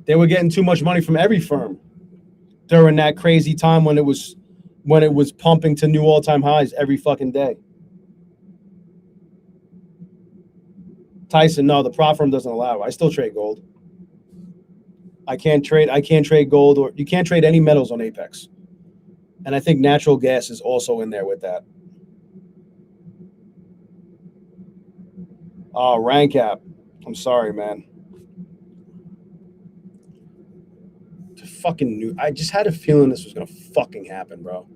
They were getting too much money from every firm during that crazy time when it was pumping to new all-time highs every fucking day. Tyson, no, the prop firm doesn't allow it. I still trade gold. I can't trade gold, or you can't trade any metals on Apex. And I think natural gas is also in there with that. Oh, rank app. I'm sorry, man. Fucking knew. I just had a feeling this was gonna fucking happen, bro.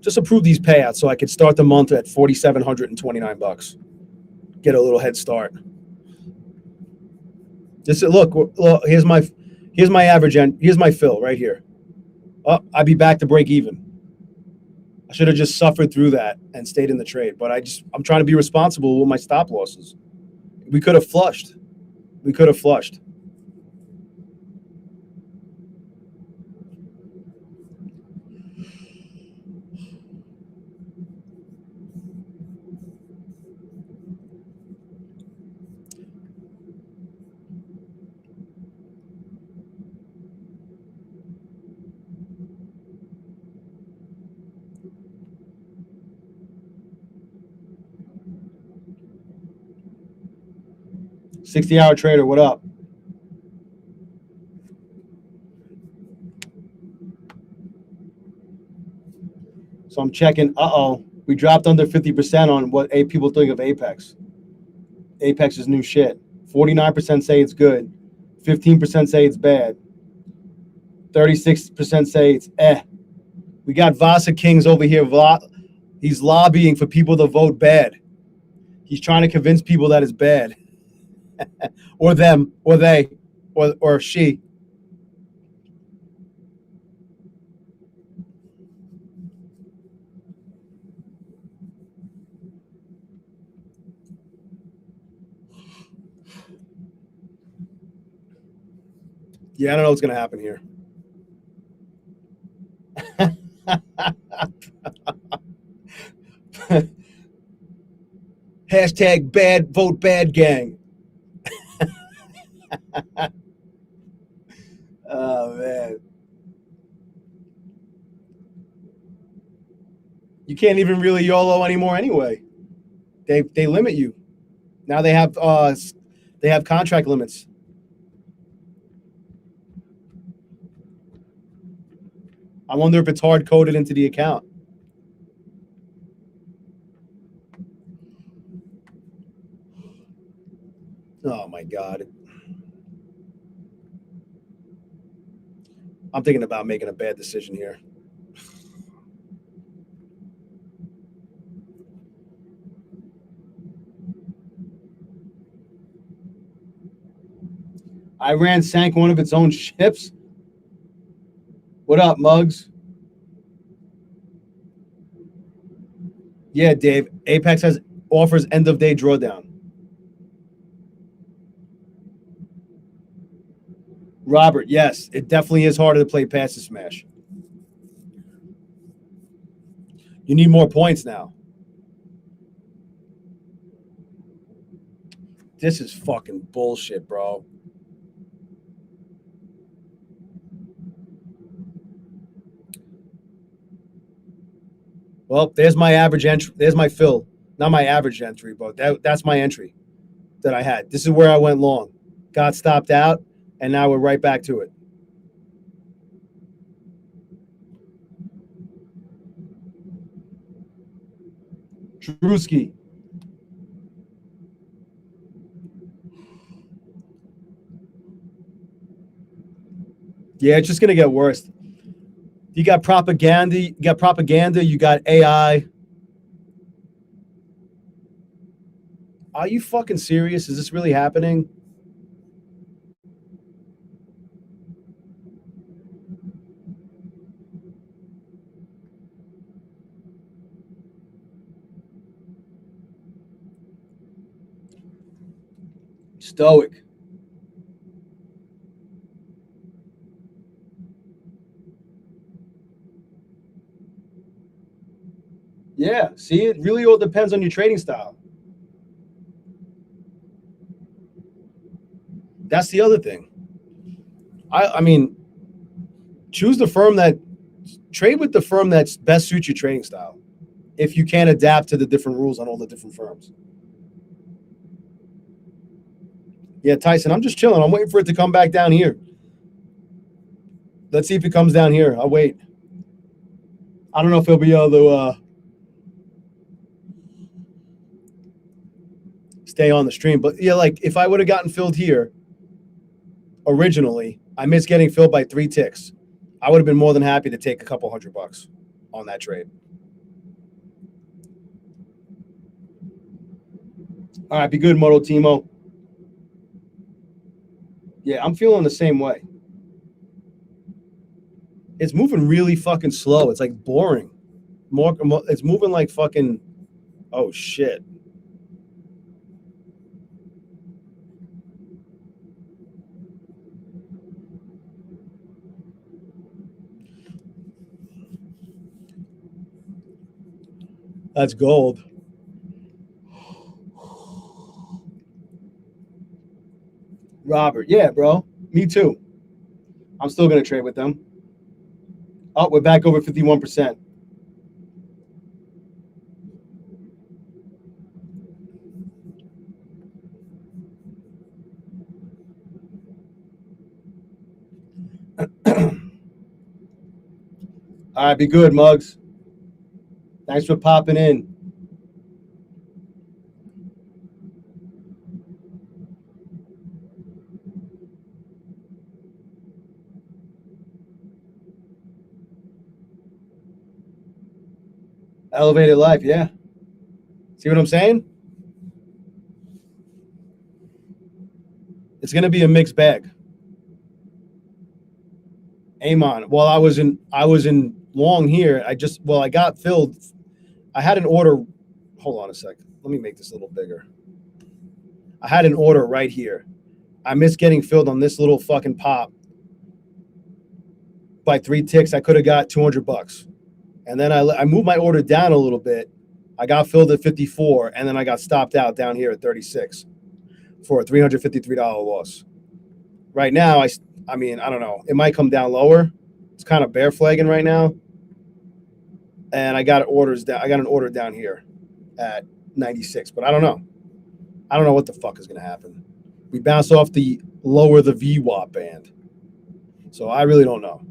Just approve these payouts so I could start the month at $4,729. Get a little head start. Just look. Here's my average end. Here's my fill right here. Oh, I'd be back to break even. I should have just suffered through that and stayed in the trade. But I'm trying to be responsible with my stop losses. We could have flushed. We could have flushed. $60 trader, what up? So I'm checking. We dropped under 50% on what people think of Apex. Apex is new shit. 49% say it's good. 15% say it's bad. 36% say it's eh. We got Vasa Kings over here. He's lobbying for people to vote bad. He's trying to convince people that it's bad. Or them, or they, or she. Yeah, I don't know what's going to happen here. Hashtag bad vote bad gang. Oh man. You can't even really YOLO anymore anyway. They limit you. Now they have contract limits. I wonder if it's hard coded into the account. Oh my God. I'm thinking about making a bad decision here. Iran sank one of its own ships. What up, Muggs? Yeah, Dave. Apex offers end of day drawdown. Robert, yes, it definitely is harder to play Pass the Smash. You need more points now. This is fucking bullshit, bro. Well, there's my average entry. There's my fill. Not my average entry, but that's my entry that I had. This is where I went long. Got stopped out, and now we're right back to it. Drewski. Yeah, it's just gonna get worse. You got propaganda. You got AI. Are you fucking serious? Is this really happening? Stoic. Yeah, see, it really all depends on your trading style. That's the other thing. I mean, choose the firm that trade with the firm that's best suits your trading style. If you can't adapt to the different rules on all the different firms. Yeah, Tyson, I'm just chilling. I'm waiting for it to come back down here. Let's see if it comes down here. I'll wait. I don't know if he'll be able to stay on the stream, but yeah, like if I would have gotten filled here originally, I missed getting filled by 3 ticks. I would have been more than happy to take a couple $100 on that trade. All right, be good, Moto Timo. Yeah, I'm feeling the same way. It's moving really fucking slow. It's like boring. It's moving like fucking. Oh shit. That's gold. Robert, yeah, bro. Me too. I'm still gonna trade with them. Oh, we're back over 51%. All right, be good, Muggs. Thanks for popping in. Elevated life, yeah. See what I'm saying? It's gonna be a mixed bag. Amon. Well, I was in long here. I got filled. I had an order. Hold on a second. Let me make this a little bigger. I had an order right here. I missed getting filled on this little fucking pop by 3 ticks. I could have got $200, and then I moved my order down a little bit. I got filled at 54, and then I got stopped out down here at 36 for a $353 loss. Right now, I mean, I don't know. It might come down lower. It's kind of bear flagging right now. And I got orders down. I got an order down here at 96, but I don't know. I don't know what the fuck is going to happen. We bounced off the lower the VWAP band. So I really don't know.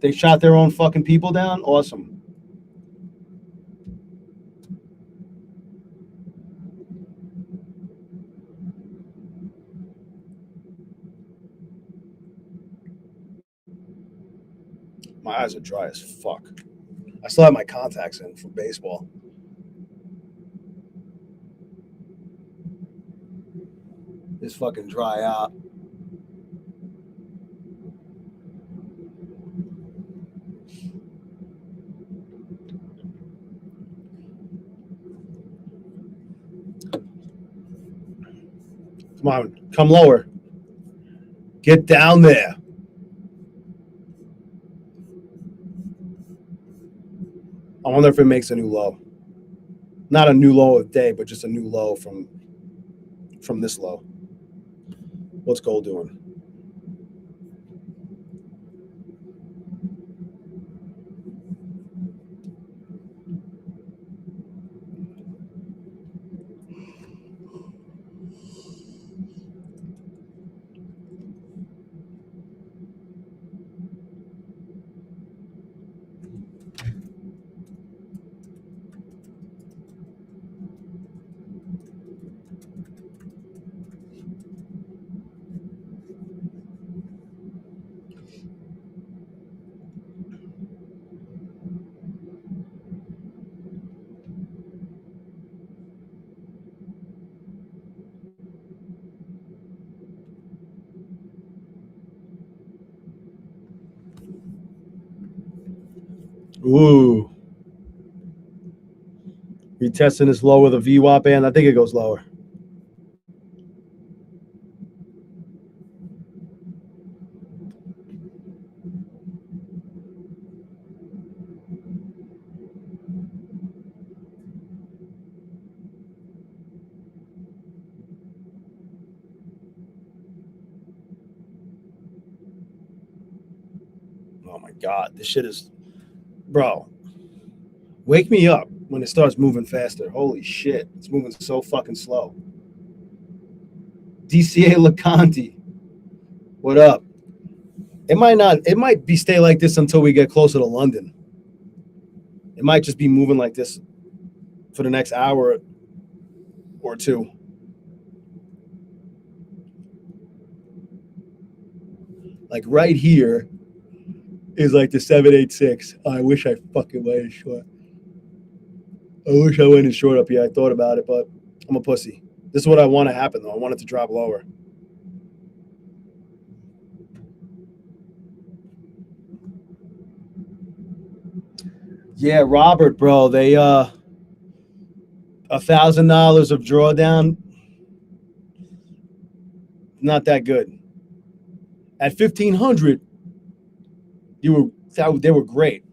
They shot their own fucking people down? Awesome. My eyes are dry as fuck. I still have my contacts in for baseball. Just fucking dry out. Come on, come lower. Get down there. I wonder if it makes a new low. Not a new low of the day, but just a new low from this low. What's gold doing? Ooh. Retesting this low with a VWAP band. I think it goes lower. Oh my God. This shit is, bro, wake me up when it starts moving faster. Holy shit. It's moving so fucking slow. DCA LeConte. What up? It might be stay like this until we get closer to London. It might just be moving like this for the next hour or two. Like right here is like the 786. Oh, I wish I fucking went in short. I wish I went in short up here. I thought about it, but I'm a pussy. This is what I want to happen, though. I want it to drop lower. Yeah, Robert, bro. They $1,000 of drawdown. Not that good. At 1,500, they were great.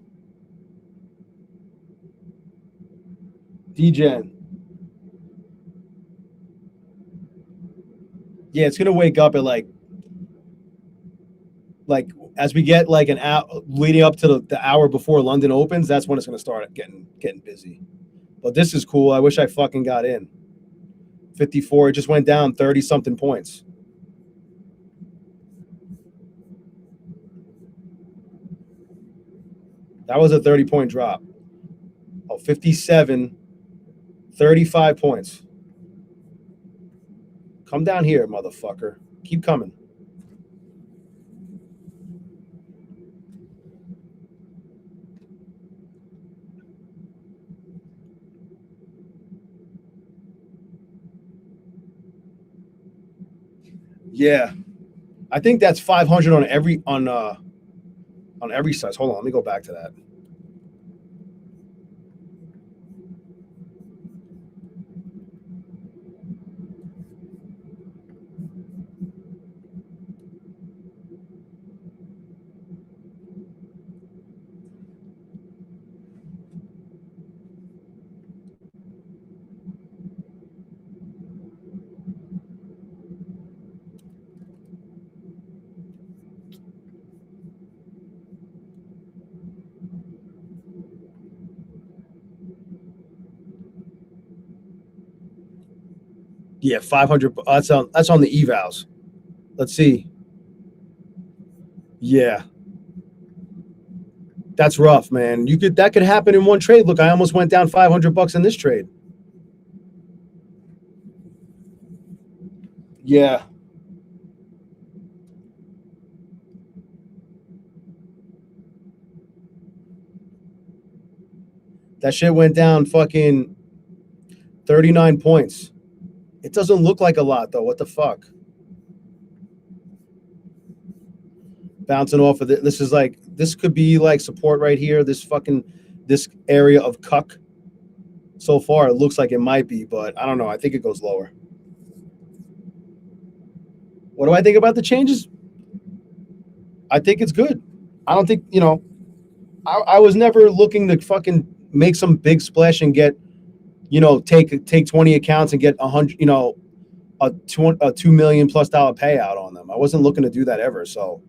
DGen. Yeah, it's gonna wake up at like as we get like an hour leading up to the hour before London opens. That's when it's gonna start getting busy. But this is cool. I wish I fucking got in. 54. It just went down 30 something points. That was a 30-point drop. Oh, 57, 35 points. Come down here, motherfucker. Keep coming. Yeah. I think that's 500 on every size. Hold on, let me go back to that. Yeah, 500. That's on the evals. Let's see. Yeah. That's rough, man. That could happen in one trade. Look, I almost went down $500 in this trade. Yeah. That shit went down fucking 39 points. It doesn't look like a lot though. What the fuck? Bouncing off of it. This is like, this could be like support right here. This area of cuck. So far, it looks like it might be, but I don't know. I think it goes lower. What do I think about the changes? I think it's good. I don't think, I was never looking to fucking make some big splash and get, take 20 accounts and get 100, a $2 million plus payout on them. I wasn't looking to do that ever. So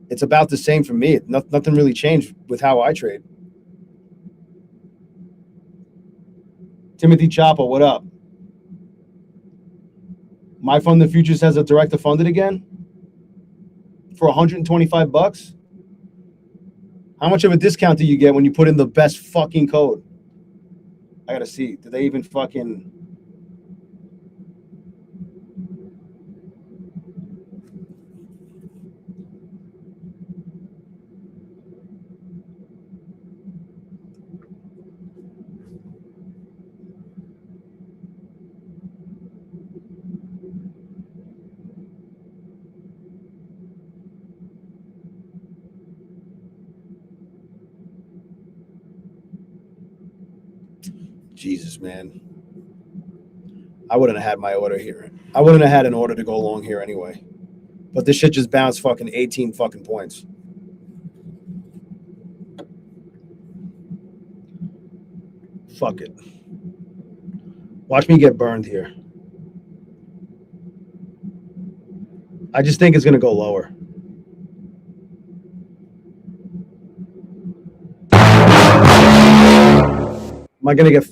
it's about the same for me. Nothing really changed with how I trade. Timothy Chapa, what up? My Fund the Futures has a director funded again for $125. How much of a discount do you get when you put in the best fucking code? I gotta see. Do they even fucking? Jesus, man. I wouldn't have had my order here. I wouldn't have had an order to go long here anyway. But this shit just bounced fucking 18 fucking points. Fuck it. Watch me get burned here. I just think it's going to go lower. Am I going to get...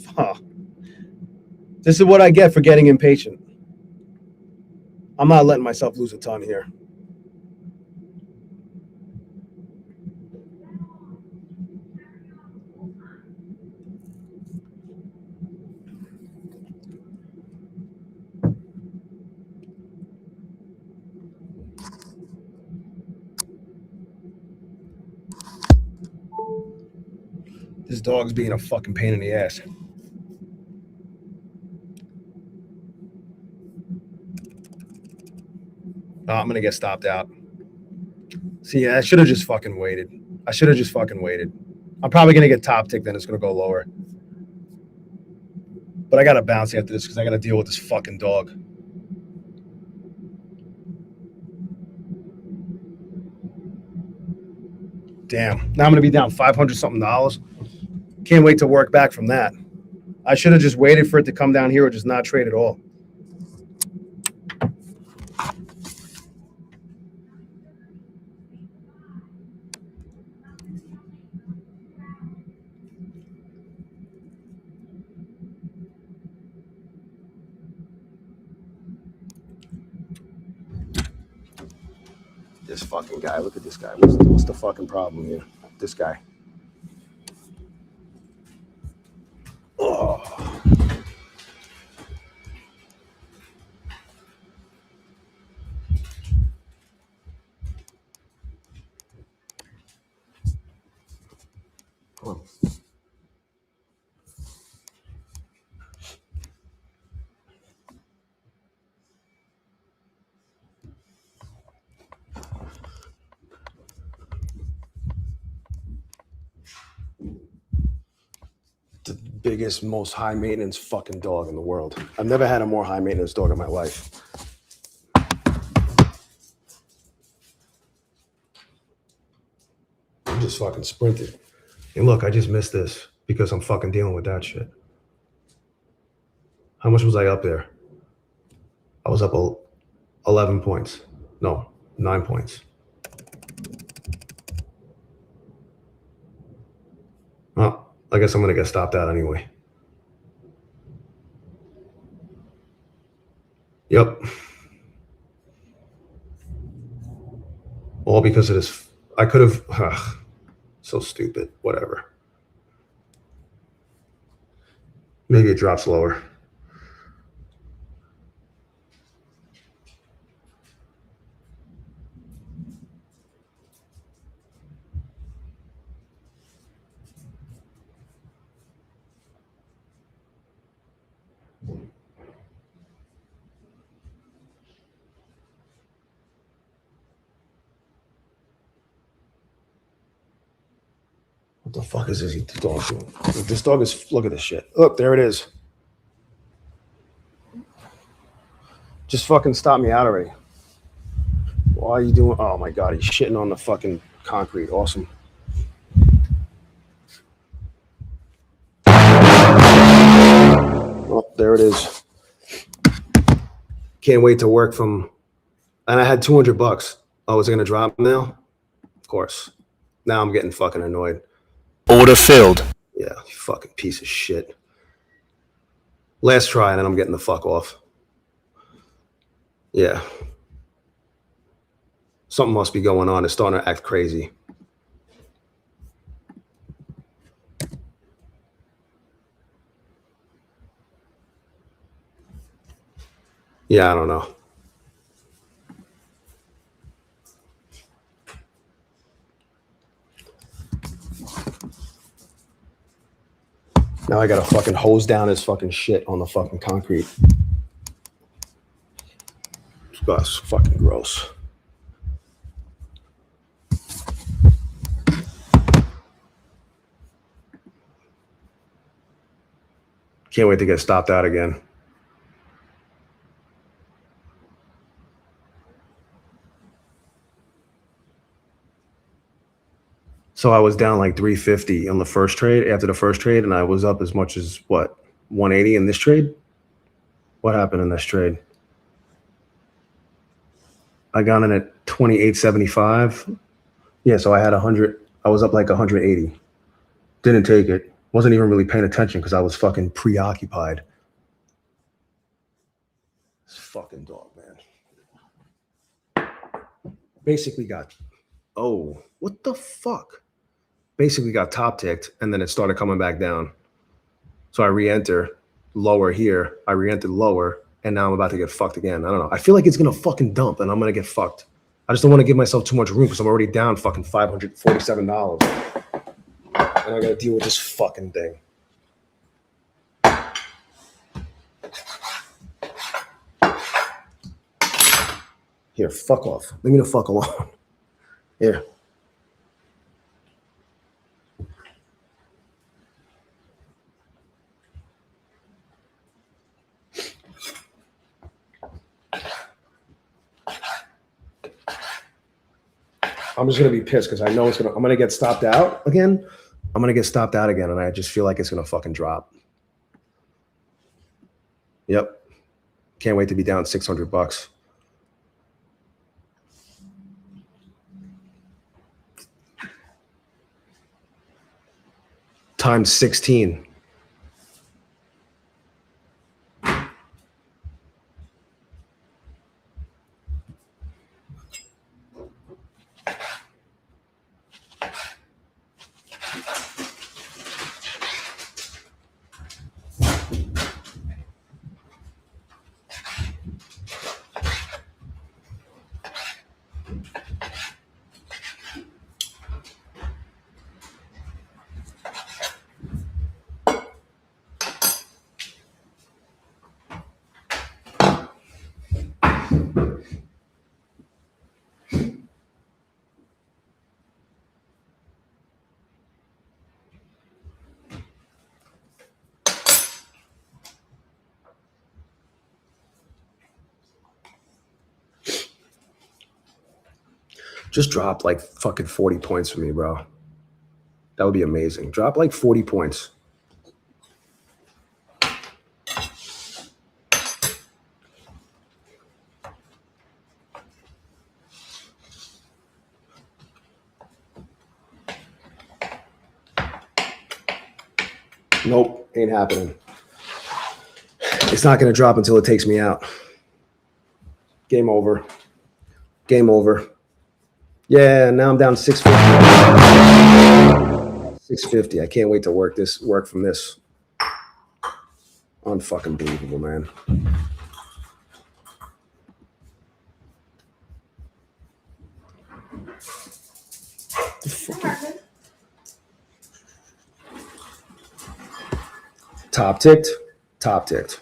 This is what I get for getting impatient. I'm not letting myself lose a ton here. This dog's being a fucking pain in the ass. Oh, I'm gonna get stopped out. See, I should have just fucking waited. I'm probably gonna get top tick, then it's gonna go lower. But I gotta bounce after this because I gotta deal with this fucking dog. Damn. Now I'm gonna be down $500 something. Can't wait to work back from that. I should have just waited for it to come down here or just not trade at all. This fucking guy. Look at this guy. What's the fucking problem here? This guy. Oh. Oh. The biggest, most high maintenance fucking dog in the world. I've never had a more high maintenance dog in my life. I just fucking sprinted. And look, I just missed this because I'm fucking dealing with that shit. How much was I up there? I was up 11 points. No, 9 points. Well, I guess I'm going to get stopped out anyway. Yep. All because of this. I could have...
So stupid. Whatever. Maybe it drops lower. What the fuck is this dog doing? This dog is, look at this shit. Look, there it is. Just fucking stop me out already. Why are you doing? Oh my God, he's shitting on the fucking concrete. Awesome. Oh, there it is. Can't wait to work from, and I had $200. Oh, is it gonna drop now? Of course. Now I'm getting fucking annoyed.
Order filled.
Yeah, you fucking piece of shit. Last try, and then I'm getting the fuck off. Yeah. Something must be going on. It's starting to act crazy. Yeah, I don't know. Now I gotta fucking hose down his fucking shit on the fucking concrete. That's fucking gross. Can't wait to get stopped out again. So I was down like 350 on the first trade, after the first trade, and I was up as much as what, 180 in this trade? What happened in this trade? I got in at 28.75. Yeah, so I had 100. I was up like 180. Didn't take it. Wasn't even really paying attention because I was fucking preoccupied. This fucking dog, man. Basically got, oh, what the fuck? Basically got top ticked, and then it started coming back down. So I re-enter lower here. I re-entered lower, and now I'm about to get fucked again. I don't know. I feel like it's gonna fucking dump, and I'm gonna get fucked. I just don't want to give myself too much room because I'm already down fucking $547, and I gotta deal with this fucking thing. Here, fuck off. Leave me the fuck alone. Here. I'm just gonna be pissed because I know I'm gonna get stopped out again. I'm gonna get stopped out again, and I just feel like it's gonna fucking drop. Yep. Can't wait to be down $600. Times 16. Just drop like fucking 40 points for me, bro. That would be amazing. Drop like 40 points. Nope, ain't happening. It's not going to drop until it takes me out. Game over. Game over. Yeah, now I'm down 650. 650. I can't wait to work from this. Unfucking believable, man. Top ticked. Top ticked.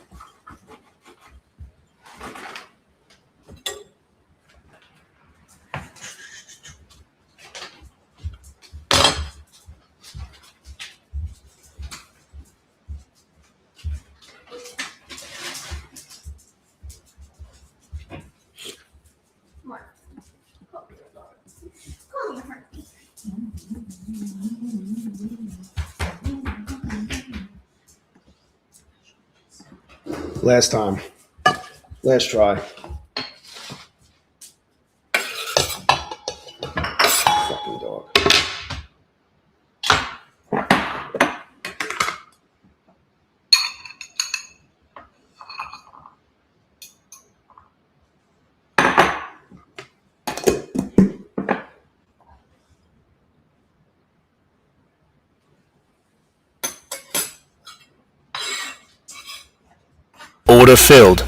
Last time. Last try. Fucking dog.
Order filled.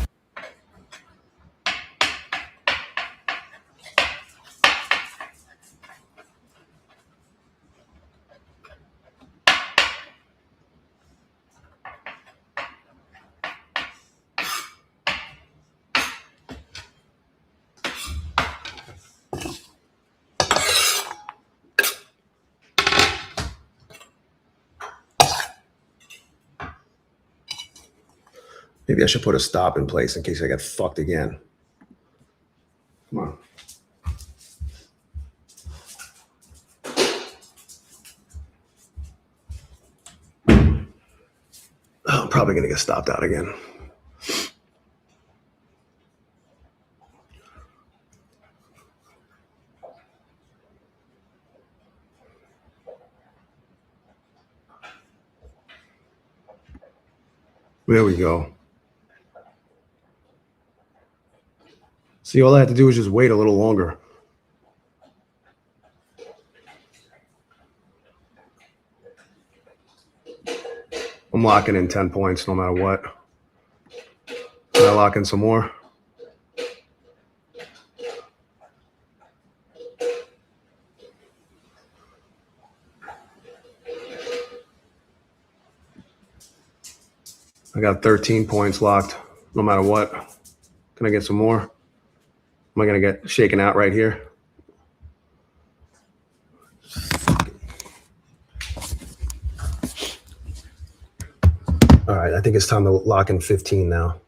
Maybe I should put a stop in place in case I get fucked again. Come on. Oh, I'm probably going to get stopped out again. There we go. See, all I had to do was just wait a little longer. I'm locking in 10 points no matter what. Can I lock in some more? I got 13 points locked no matter what. Can I get some more? Am I going to get shaken out right here? All right, I think it's time to lock in 15 now.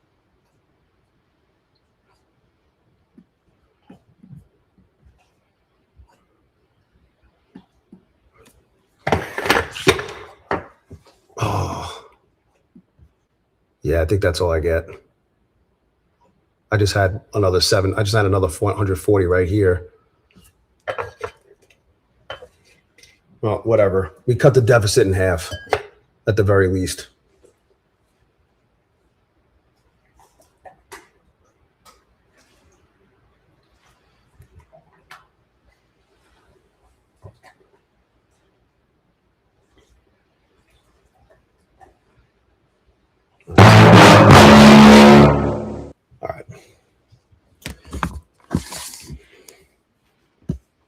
Oh. Yeah, I think that's all I get. I just had another 7. I just had another 140 right here. Well, whatever. We cut the deficit in half at the very least. All right.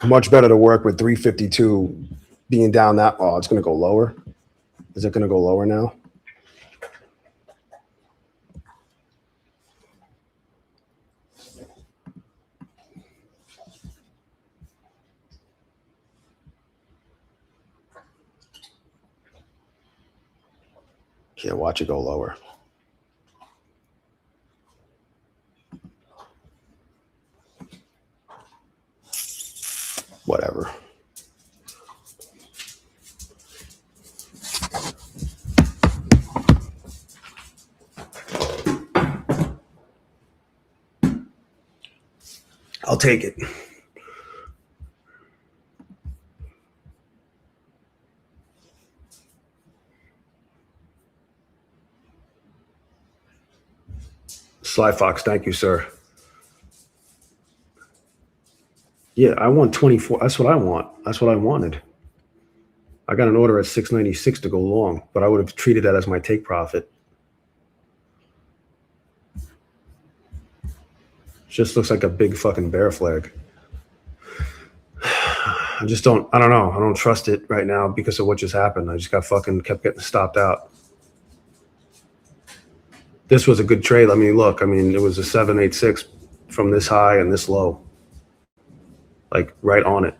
Much better to work with 352 being down that. Oh, it's going to go lower. Is it going to go lower now? Can't watch it go lower. Whatever. I'll take it. Sly Fox, thank you, sir. Yeah, I want 24. That's what I want. That's what I wanted. I got an order at 696 to go long, but I would have treated that as my take profit. Just looks like a big fucking bear flag. I don't know. I don't trust it right now because of what just happened. I just kept getting stopped out. This was a good trade. I mean, look, it was a 786 from this high and this low. Like right on it.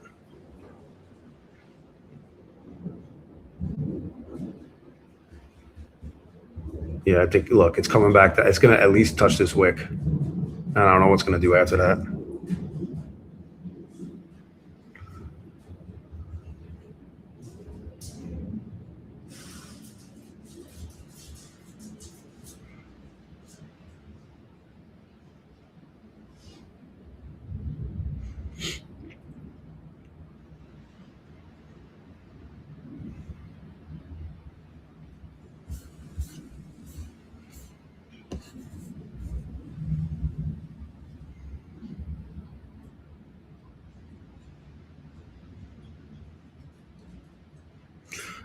Yeah, I think, look, it's coming back. It's going to at least touch this wick. And I don't know what's going to do after that.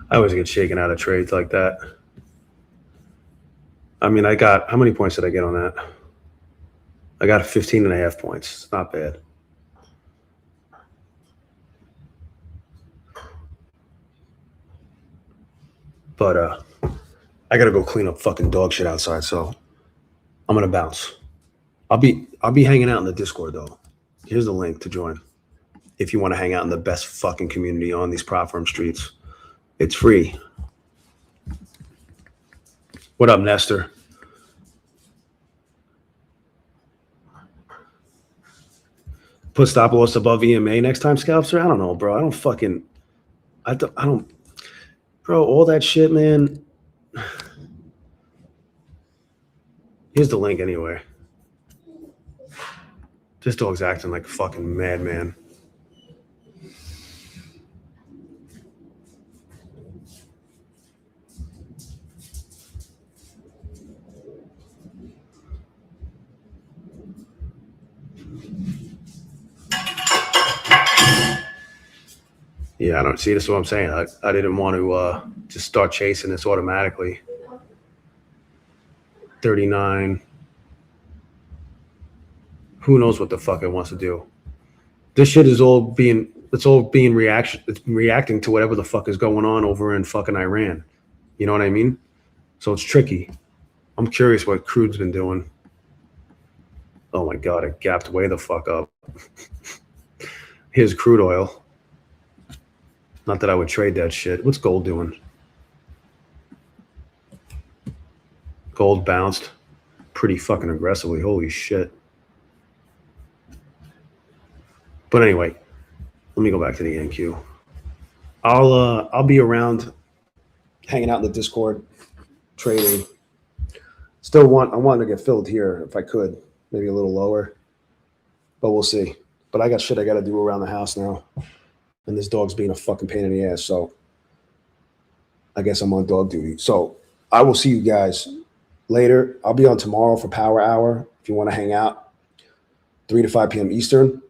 I always get shaken out of trades like that. I mean, how many points did I get on that? I got 15 and a half points. It's not bad. But I gotta go clean up fucking dog shit outside, so I'm gonna bounce. I'll be hanging out in the Discord though. Here's the link to join. If you want to hang out in the best fucking community on these prop firm streets. It's free. What up, Nestor? Put stop loss above EMA next time, scalpster? I don't know, bro. I don't, bro, all that shit, man. Here's the link anyway. This dog's acting like a fucking madman. Yeah, I don't see. This is what I'm saying. I didn't want to just start chasing this automatically. 39. Who knows what the fuck it wants to do? This shit is all being reaction. It's reacting to whatever the fuck is going on over in fucking Iran. You know what I mean? So it's tricky. I'm curious what crude's been doing. Oh my God, it gapped way the fuck up. Here's crude oil. Not that I would trade that shit. What's gold doing? Gold bounced pretty fucking aggressively. Holy shit. But anyway, let me go back to the NQ. I'll be around hanging out in the Discord, trading. I wanted to get filled here if I could, maybe a little lower, but we'll see. But I got shit I got to do around the house now. And this dog's being a fucking pain in the ass. So I guess I'm on dog duty. So I will see you guys later. I'll be on tomorrow for Power Hour. If you want to hang out, 3 to 5 p.m. Eastern.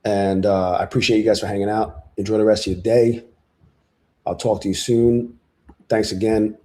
And I appreciate you guys for hanging out. Enjoy the rest of your day. I'll talk to you soon. Thanks again.